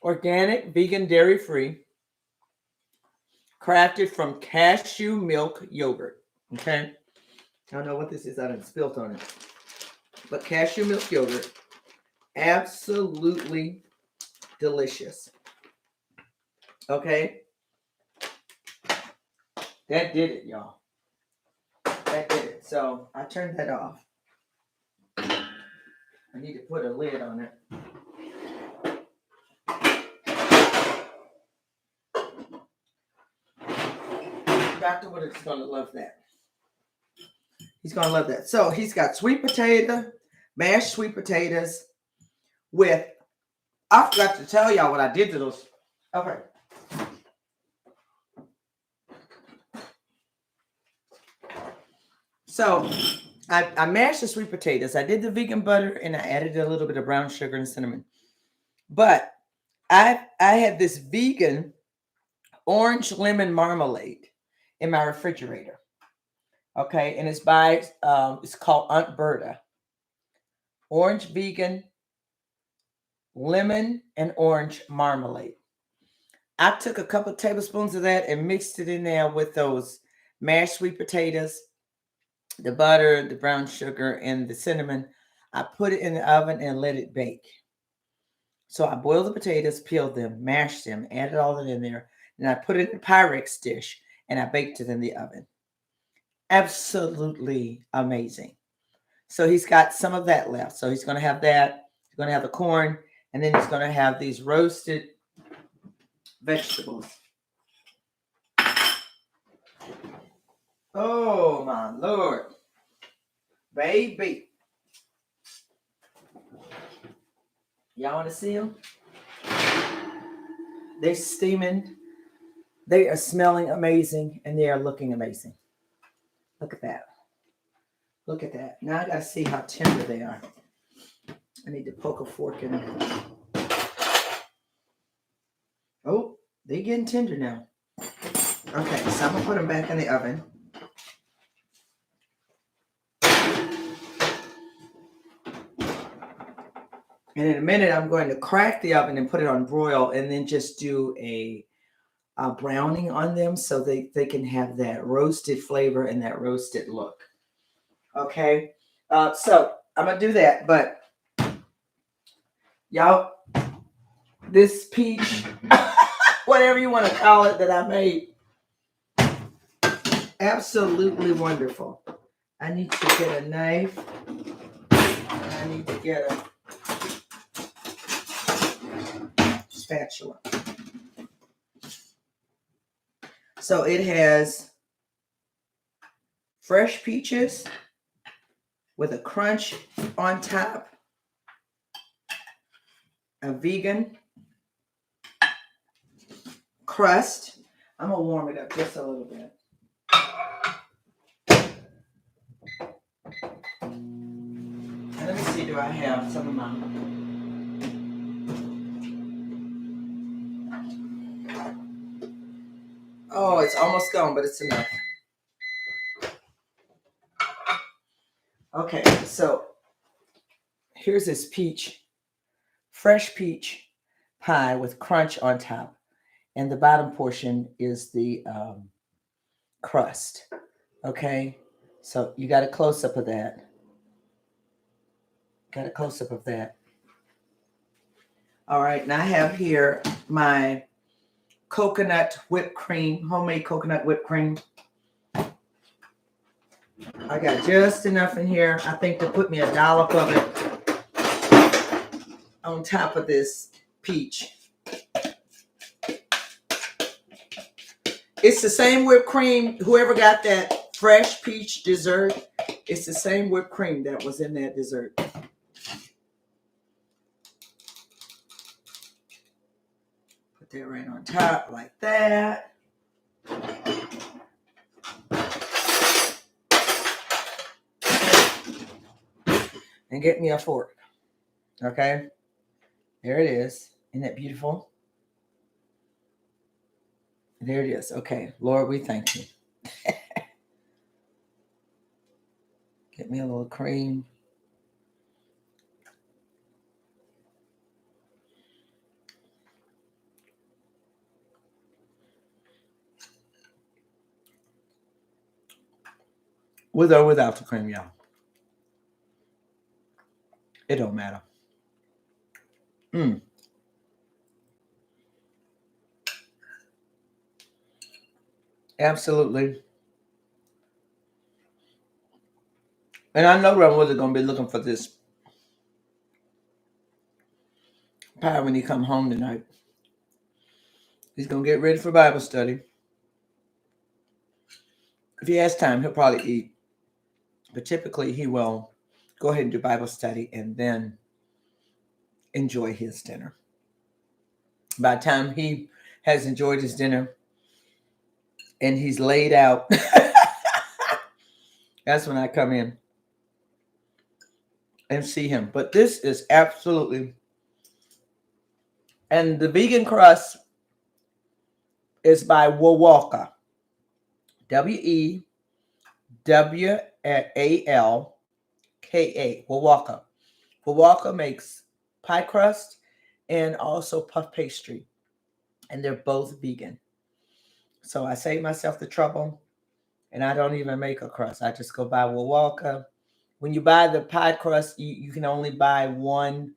Organic, vegan, dairy-free. Crafted from cashew milk yogurt. Okay? I don't know what this is. I done spilled on it. But cashew milk yogurt. Absolutely delicious. Okay? That did it, y'all. That did it. So I turned that off. I need to put a lid on it. Dr. Woodard's going to love that. He's going to love that. So he's got sweet potato, mashed sweet potatoes with, I forgot to tell y'all what I did to those. Okay. So I mashed the sweet potatoes. I did the vegan butter and I added a little bit of brown sugar and cinnamon. But I had this vegan orange lemon marmalade in my refrigerator. Okay, and it's by it's called Aunt Berta. Orange vegan lemon and orange marmalade. I took a couple of tablespoons of that and mixed it in there with those mashed sweet potatoes, the butter, the brown sugar, and the cinnamon. I put it in the oven and let it bake. So I boiled the potatoes, peeled them, mashed them, added all that in there. And I put it in a Pyrex dish and I baked it in the oven. Absolutely amazing. So he's got some of that left. So he's going to have that. He's going to have the corn. And then he's going to have these roasted vegetables. Oh, my Lord. Baby. Y'all want to see them? They're steaming. They are smelling amazing. And they are looking amazing. Look at that. Look at that. Now I got to see how tender they are. I need to poke a fork in it. Oh, they're getting tender now. Okay, so I'm going to put them back in the oven. And in a minute, I'm going to crack the oven and put it on broil and then just do a browning on them so they can have that roasted flavor and that roasted look. Okay, so I'm going to do that. But y'all, this peach, whatever you want to call it that I made, absolutely wonderful. I need to get a knife. And I need to get a spatula. So it has fresh peaches with a crunch on top, a vegan crust. I'm going to warm it up just a little bit. And let me see, do I have some of my... Oh, it's almost gone, but it's enough. Okay, so here's this peach, fresh peach pie with crunch on top. And the bottom portion is the crust. Okay, so you got a close-up of that. Got a close-up of that. All right, now I have here my coconut whipped cream, homemade coconut whipped cream. I got just enough in here, I think, to put me a dollop of it on top of this peach. It's the same whipped cream. Whoever got that fresh peach dessert, it's the same whipped cream that was in that dessert. Put that right on top like that. and get me a fork. Okay. There it is. Isn't that beautiful? There it is. Okay. Lord, we thank you. Get me a little cream. With or without the cream, y'all. It don't matter. Absolutely. And I know Grandmother's going to be looking for this pie when he come home tonight. He's going to get ready for Bible study. If he has time, he'll probably eat. But typically, he will go ahead and do Bible study and then enjoy his dinner. By the time he has enjoyed his dinner and he's laid out, that's when I come in and see him. But this is absolutely... And the vegan crust is by Wawalka. Wewalka. Wawalka. Wawalka makes pie crust and also puff pastry. And they're both vegan. So I save myself the trouble and I don't even make a crust. I just go buy Wawalka. When you buy the pie crust, you can only buy one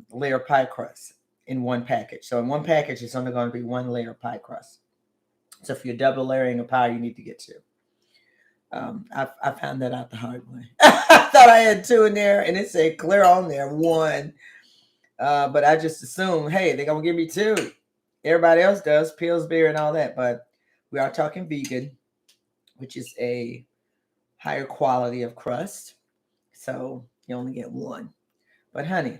layer pie crust in one package. So in one package, it's only going to be one layer pie crust. So if you're double layering a pie, you need to get two. I found that out the hard way. I thought I had two in there, and it said clear on there, one. But I just assumed, hey, they're going to give me two. Everybody else does, Pillsbury and all that. But we are talking vegan, which is a higher quality of crust. So you only get one. But honey,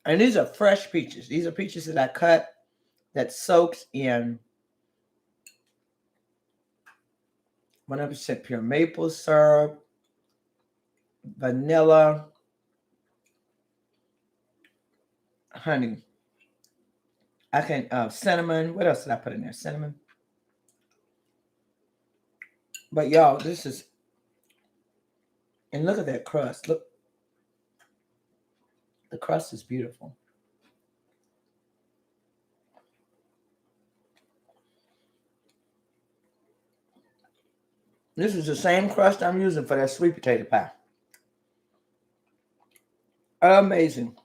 and these are fresh peaches. These are peaches that I cut that soaked in 100% pure maple syrup, vanilla, honey. I can cinnamon. What else did I put in there? Cinnamon. But y'all, this is, and look at that crust. Look, the crust is beautiful. This is the same crust I'm using for that sweet potato pie. Amazing.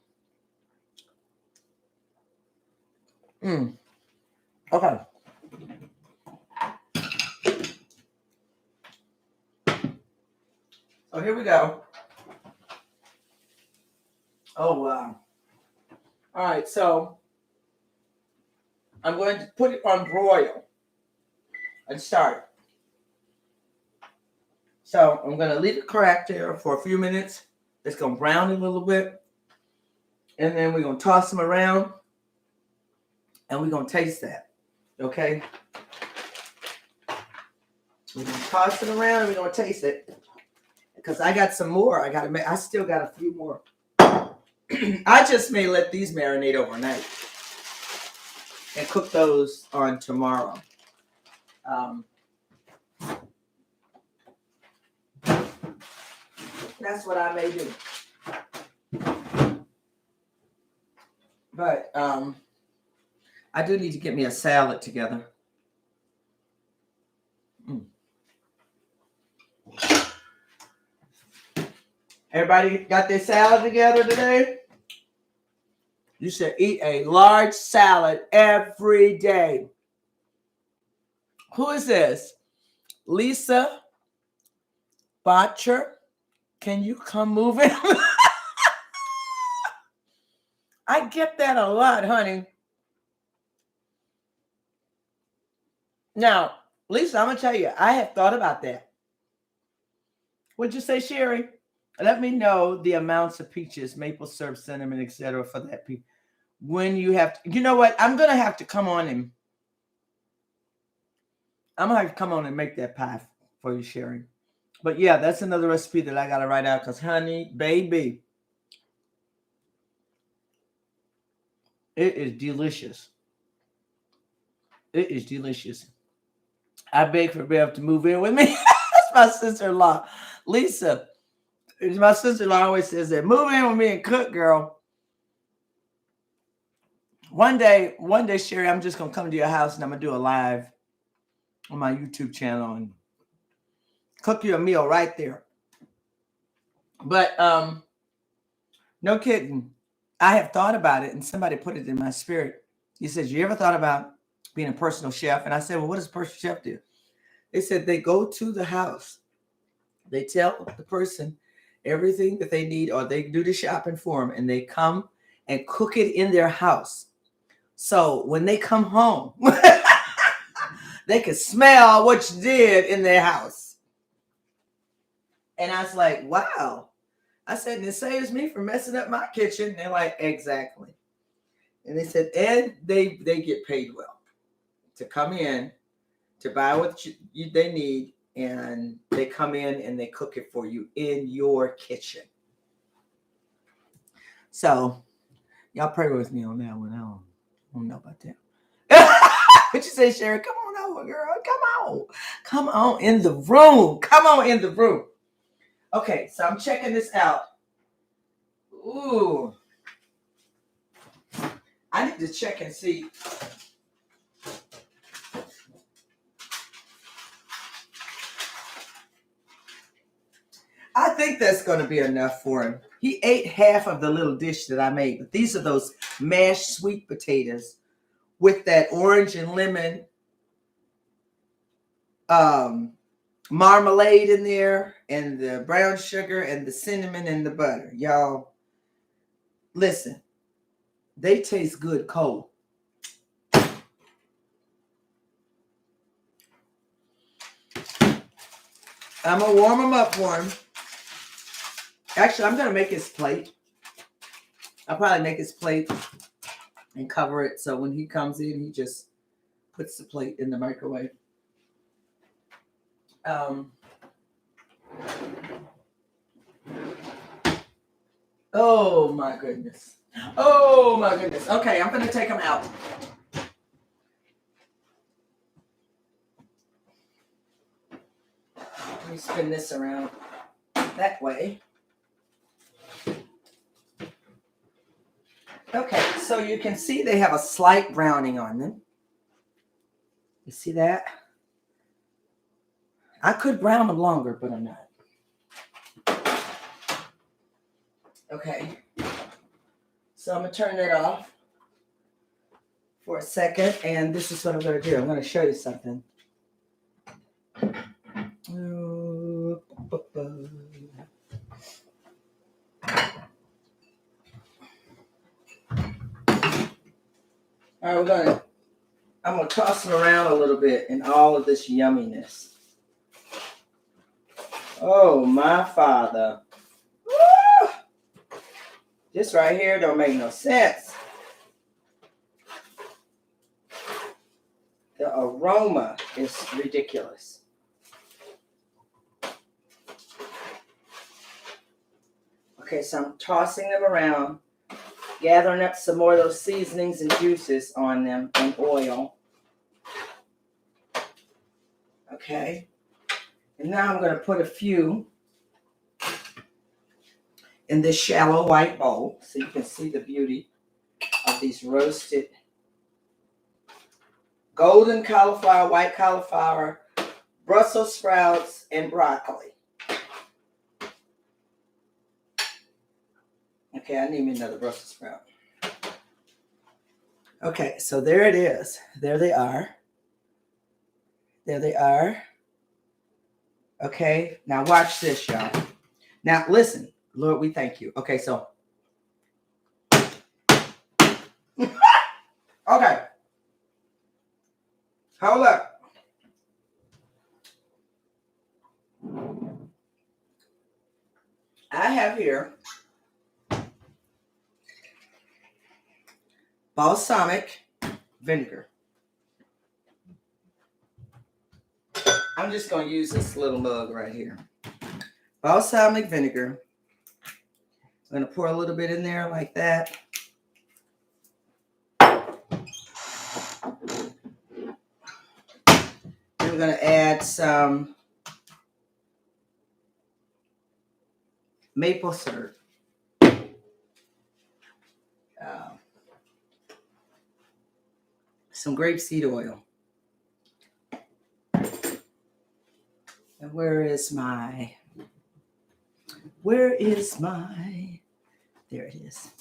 Okay. So here we go. Oh, wow. All right, so I'm going to put it on broil and start. So I'm going to leave it cracked there for a few minutes. It's going to brown a little bit. And then we're going to toss them around. And we're going to taste that. Okay? We're going to toss it around and we're going to taste it. Because I got some more. I still got a few more. I just may let these marinate overnight. And cook those on tomorrow. That's what I may do. But I do need to get me a salad together. Everybody got their salad together today? You should eat a large salad every day. Who is this? Lisa Botcher? Can you come move it? I get that a lot, honey. Now, Lisa, I'm going to tell you, I have thought about that. What'd you say, Sherry? Let me know the amounts of peaches, maple syrup, cinnamon, etc. for that peach. When you have to, you know what? I'm going to have to come on and make that pie for you, Sherry. But yeah, that's another recipe that I got to write out because, honey, baby, it is delicious. It is delicious. I beg for Bev to move in with me. That's my sister-in-law, Lisa. My sister-in-law always says that, move in with me and cook, girl. One day, Sherry, I'm just gonna come to your house and I'm gonna do a live on my YouTube channel and cook you a meal right there. But no kidding. I have thought about it, and somebody put it in my spirit. He says, you ever thought about being a personal chef? And I said, well, what does a personal chef do? They said they go to the house. They tell the person everything that they need, or they do the shopping for them, and they come and cook it in their house. So when they come home, they can smell what you did in their house. And I was like, wow. I said, and it saves me from messing up my kitchen. And they're like, exactly. And they said, and they get paid well to come in, to buy what they need, and they come in and they cook it for you in your kitchen. So y'all pray with me on that one. I don't know about that. What you say, Sherry? Come on over, girl. Come on in the room. Come on in the room. Okay, so I'm checking this out. Ooh. I need to check and see. I think that's going to be enough for him. He ate half of the little dish that I made. But these are those mashed sweet potatoes with that orange and lemon marmalade in there, and the brown sugar and the cinnamon and the butter. Y'all, listen, they taste good cold. I'm going to warm them up for him. Actually, I'm going to make his plate. I'll probably make his plate and cover it so when he comes in, he just puts the plate in the microwave. Oh my goodness. Okay, I'm going to take them out. Let me spin this around that way. Okay, so you can see they have a slight browning on them. You see that? I could brown them longer, but I'm not. Okay, so I'm going to turn that off for a second, and this is what I'm going to do. I'm going to show you something. All right, I'm going to toss them around a little bit in all of this yumminess. Oh, my Father. Woo! This right here don't make no sense. The aroma is ridiculous. Okay, so I'm tossing them around, gathering up some more of those seasonings and juices on them and oil. Okay. And now I'm going to put a few in this shallow white bowl so you can see the beauty of these roasted golden cauliflower, white cauliflower, Brussels sprouts, and broccoli. Okay, I need me another Brussels sprout. Okay, so there it is. There they are. There they are. Okay, now watch this, y'all. Now listen, Lord, we thank you. Okay, so. Okay. Hold up. I have here balsamic vinegar. I'm just going to use this little mug right here. balsamic vinegar. I'm going to pour a little bit in there like that. Then we're going to add some maple syrup. Some grapeseed oil. And where is my, there it is.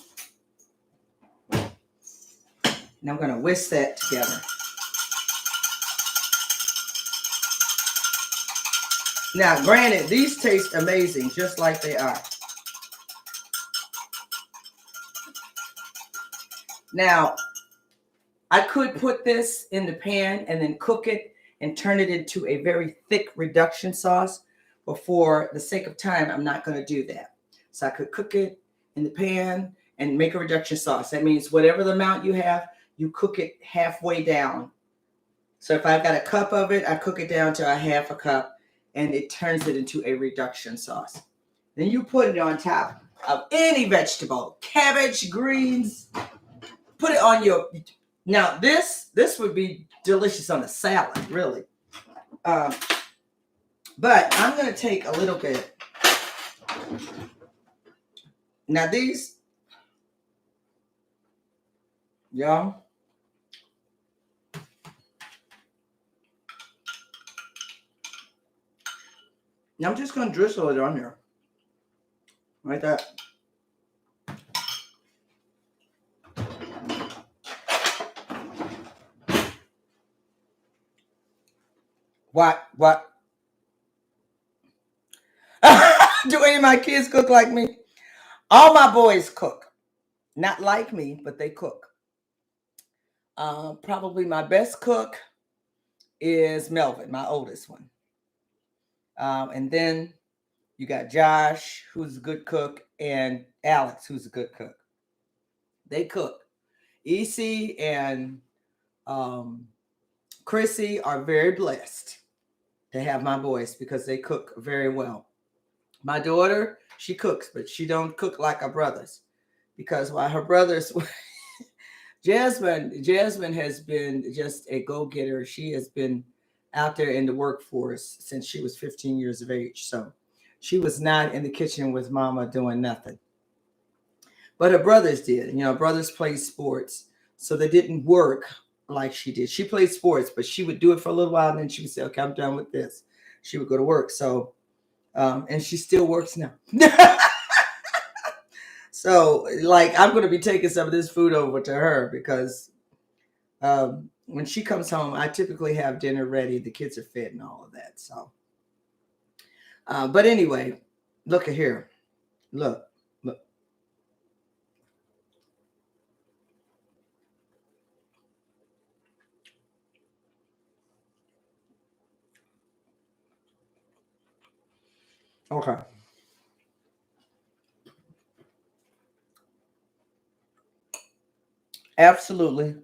Now I'm going to whisk that together. Now, granted, these taste amazing, just like they are. Now, I could put this in the pan and then cook it and turn it into a very thick reduction sauce. But for the sake of time, I'm not going to do that. So I could cook it in the pan and make a reduction sauce. That means whatever the amount you have, you cook it halfway down. So if I've got a cup of it, I cook it down to a half a cup, and it turns it into a reduction sauce. Then you put it on top of any vegetable, cabbage, greens. Put it on your. Now this would be delicious on a salad, really. But I'm going to take a little bit. Now these, y'all. Now I'm just going to drizzle it on there. Like that. What? Do any of my kids cook like me? All my boys cook. Not like me, but they cook. Probably my best cook is Melvin, my oldest one. And then you got Josh, who's a good cook, and Alex, who's a good cook. They cook. EC and Chrissy are very blessed to have my boys because they cook very well. My daughter, she cooks, but she don't cook like our brothers, because while her brothers, Jasmine has been just a go-getter. She has been out there in the workforce since she was 15 years of age. So she was not in the kitchen with mama doing nothing. But her brothers did. You know, brothers played sports, so they didn't work like she did. She played sports, but she would do it for a little while, and then she would say, okay, I'm done with this. She would go to work. So, and she still works now. So, like, I'm going to be taking some of this food over to her because when she comes home, I typically have dinner ready. The kids are fed and all of that. So, but anyway, look at here. Look. Okay. Absolutely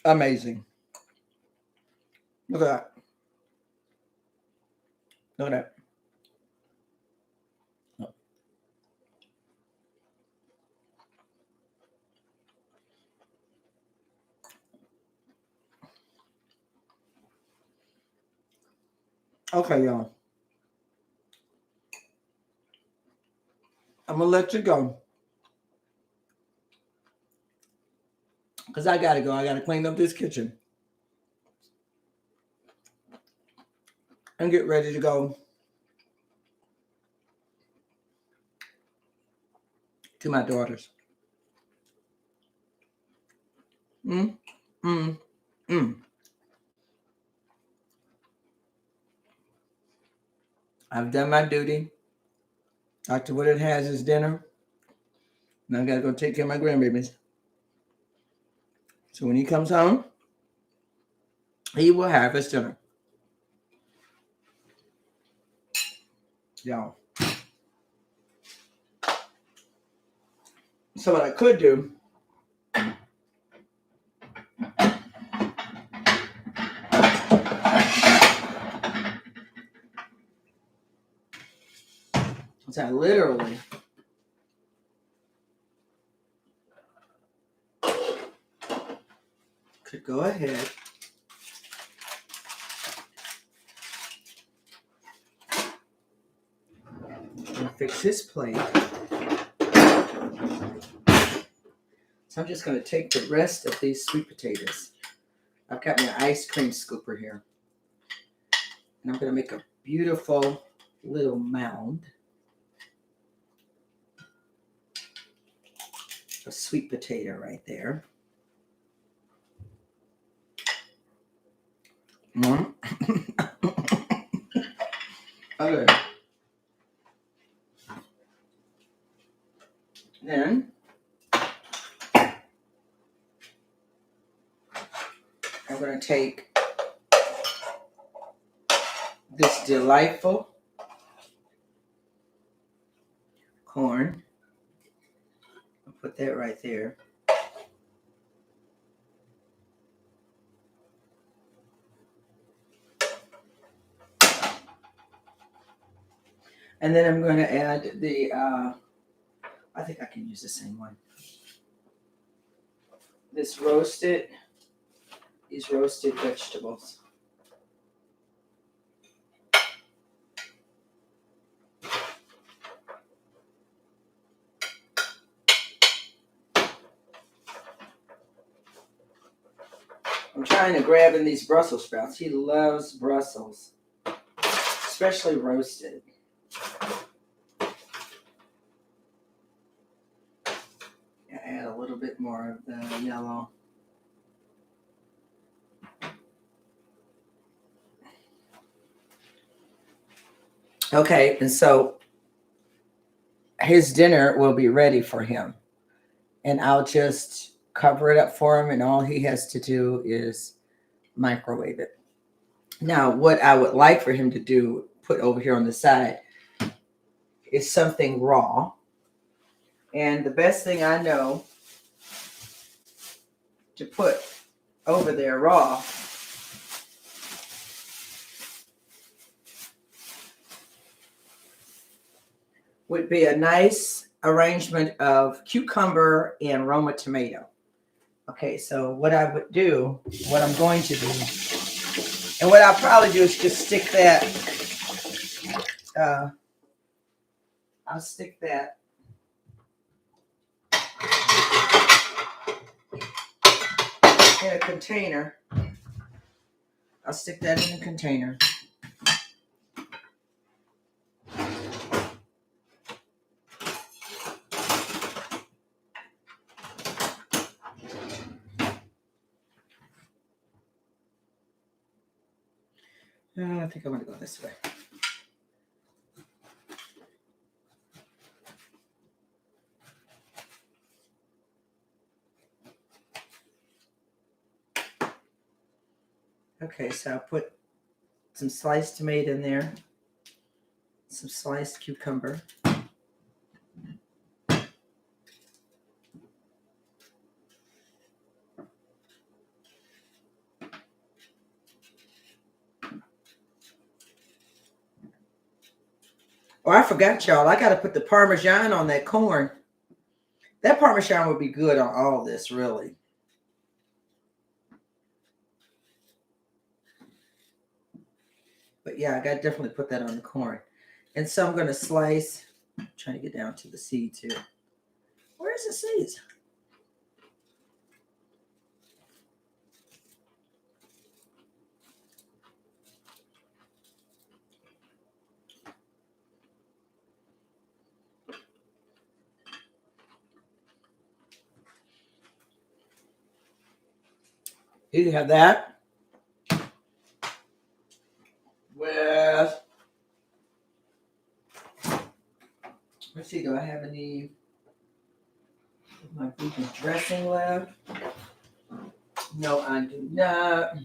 amazing. Look at that. Look at that. Okay, y'all. I'm going to let you go. Because I got to go. I got to clean up this kitchen and get ready to go to my daughters. I've done my duty. Dr. Woodard has his dinner. Now I got to go take care of my grandbabies. So when he comes home, he will have his dinner. Y'all. So what I could do, So I literally could go ahead and fix his plate. So I'm just going to take the rest of these sweet potatoes. I've got my ice cream scooper here. And I'm going to make a beautiful little mound of sweet potato right there. Okay. Then I'm going to take this delightful corn. I'll put that right there. And then I'm going to add the, I think I can use the same one. These roasted vegetables. I'm trying to grab in these Brussels sprouts. He loves Brussels, especially roasted. Add a little bit more of the yellow. Okay, and so his dinner will be ready for him. And I'll just cover it up for him, and all he has to do is microwave it. Now, what I would like for him to do, put over here on the side, is something raw. And the best thing I know to put over there raw would be a nice arrangement of cucumber and Roma tomato. Okay, so what I would do, what I'm going to do, and what I'll probably do is just stick that, I'll stick that in a container. I'll stick that in a container. I think I'm going to go this way. Okay, so I'll put some sliced tomato in there, some sliced cucumber. Oh, I forgot, y'all. I got to put the Parmesan on that corn. That Parmesan would be good on all this, really. But yeah, I got to definitely put that on the corn. And so I'm going to slice. I'm trying to get down to the seeds here. Where's the seeds? You have that with, let's see, do I have any of my vegan dressing left? No, I do not.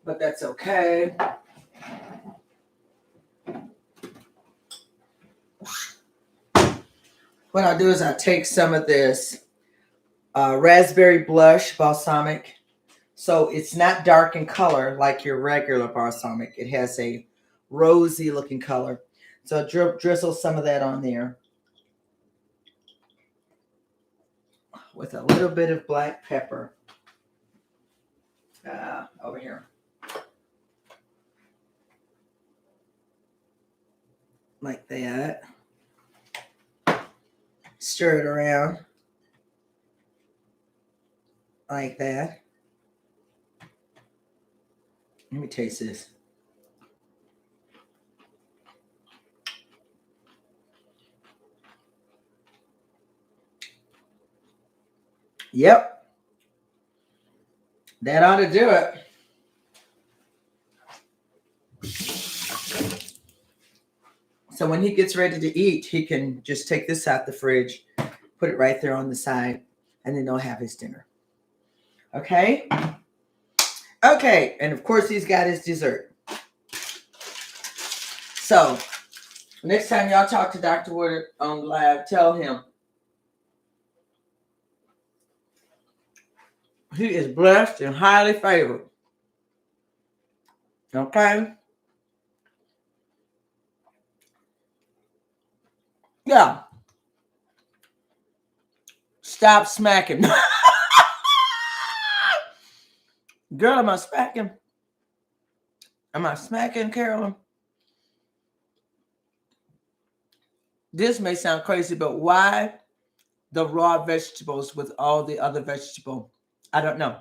But that's okay. What I'll do is I'll take some of this raspberry blush balsamic. So it's not dark in color like your regular balsamic. It has a rosy looking color. So drizzle some of that on there with a little bit of black pepper. Over here. Like that. Stir it around. Like that. Let me taste this. Yep. That ought to do it. So when he gets ready to eat, he can just take this out the fridge, put it right there on the side, and then he'll have his dinner. Okay? Okay, and of course he's got his dessert. So next time y'all talk to Dr. Woodard on live, tell him he is blessed and highly favored. Okay? Yeah. Stop smacking. Girl, am I smacking? Am I smacking, Carolyn? This may sound crazy, but why the raw vegetables with all the other vegetable? I don't know.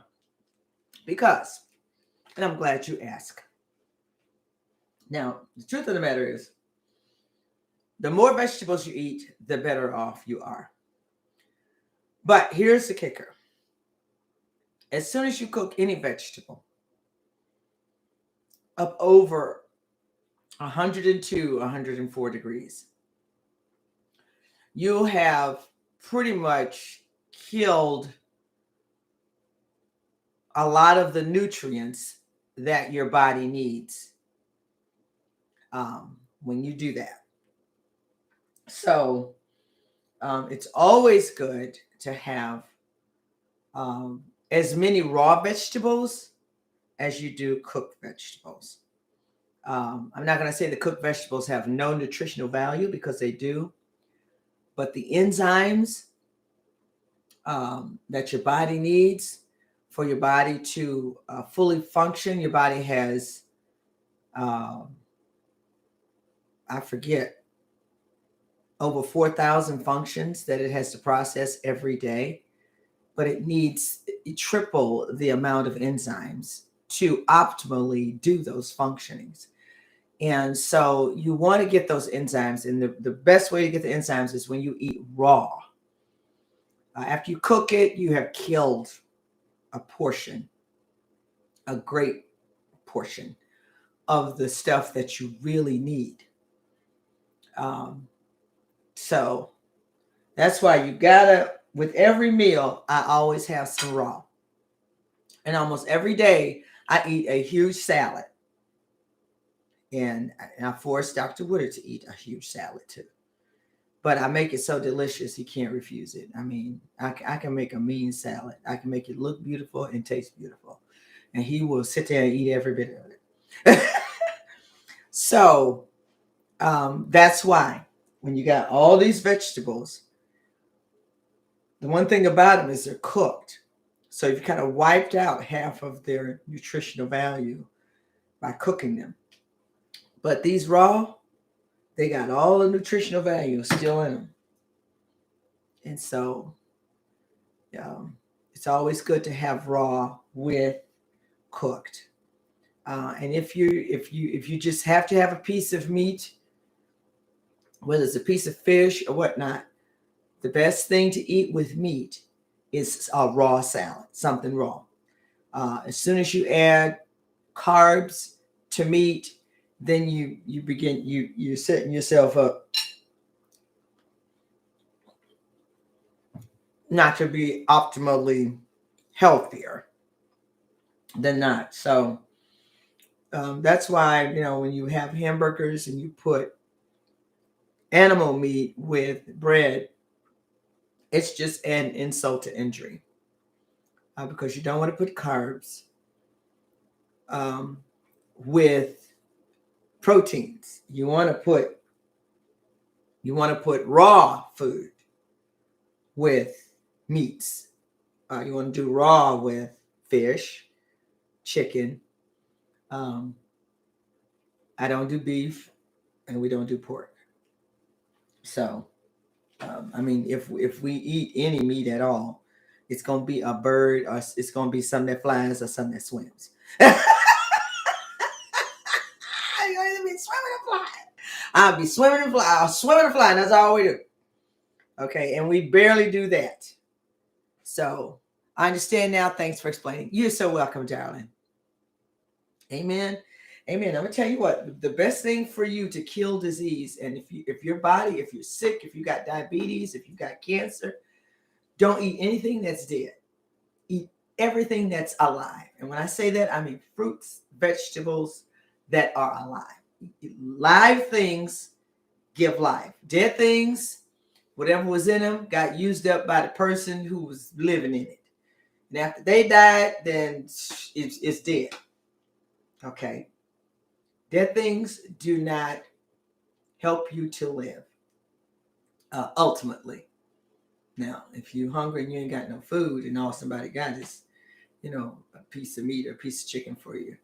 Because, and I'm glad you asked. Now, the truth of the matter is, the more vegetables you eat, the better off you are. But here's the kicker. As soon as you cook any vegetable up over 102, 104 degrees, you have pretty much killed a lot of the nutrients that your body needs when you do that. So it's always good to have as many raw vegetables as you do cooked vegetables. I'm not going to say the cooked vegetables have no nutritional value, because they do. But the enzymes that your body needs for your body to fully function, your body has, I forget, over 4,000 functions that it has to process every day. But it needs triple the amount of enzymes to optimally do those functionings. And so you want to get those enzymes. And the best way to get the enzymes is when you eat raw. After you cook it, you have killed a portion, a great portion of the stuff that you really need. So that's why you gotta, with every meal, I always have some raw. And almost every day, I eat a huge salad. And I force Dr. Woodard to eat a huge salad too. But I make it so delicious, he can't refuse it. I mean, I can make a mean salad. I can make it look beautiful and taste beautiful. And he will sit there and eat every bit of it. So that's why when you got all these vegetables, the one thing about them is they're cooked. So you've kind of wiped out half of their nutritional value by cooking them. But these raw, they got all the nutritional value still in them. And so it's always good to have raw with cooked. And if you just have to have a piece of meat, whether it's a piece of fish or whatnot, the best thing to eat with meat is a raw salad, something raw. As soon as you add carbs to meat, then you're setting yourself up not to be optimally healthier than not. So that's why, when you have hamburgers and you put animal meat with bread, it's just an insult to injury, because you don't want to put carbs with proteins. You want to put raw food with meats. You want to do raw with fish, chicken. I don't do beef, and we don't do pork. So, I mean, if we eat any meat at all, it's gonna be a bird, or it's gonna be something that flies, or something that swims. You're gonna be swimming and flying. I'll be swimming and flying. I'll swim and fly. That's all we do. Okay, and we barely do that. So I understand now. Thanks for explaining. You're so welcome, darling. Amen. Amen. I'm gonna tell you what, the best thing for you to kill disease, and if your body, if you're sick, if you got diabetes, if you got cancer, don't eat anything that's dead. Eat everything that's alive. And when I say that, I mean fruits, vegetables that are alive. Live things give life. Dead things, whatever was in them, got used up by the person who was living in it. And after they died, then it's dead. Okay. Dead things do not help you to live, ultimately. Now, if you're hungry and you ain't got no food, and all somebody got is, a piece of meat or a piece of chicken for you,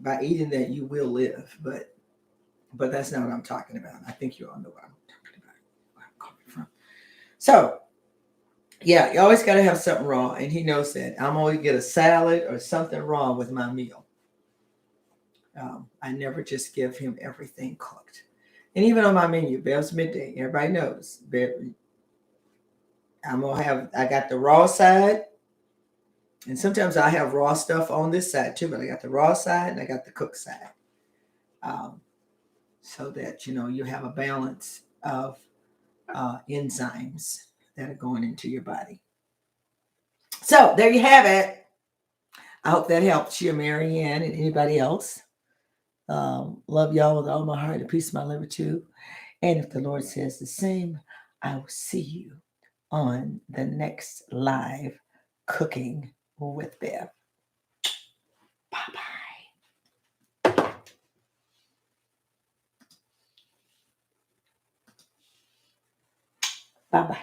by eating that, you will live. But that's not what I'm talking about. I think you all know what I'm talking about, where I'm coming from. So, yeah, you always got to have something raw, and he knows that. I'm always get a salad or something raw with my meal. I never just give him everything cooked. And even on my menu, Bev's Midday, everybody knows. I got the raw side, and sometimes I have raw stuff on this side too, but I got the raw side and I got the cooked side. So that, you have a balance of enzymes that are going into your body. So there you have it. I hope that helps you, Marianne, and anybody else. Love y'all with all my heart and piece of my liver too. And if the Lord says the same, I will see you on the next live Cooking with Bev. Bye-bye. Bye-bye.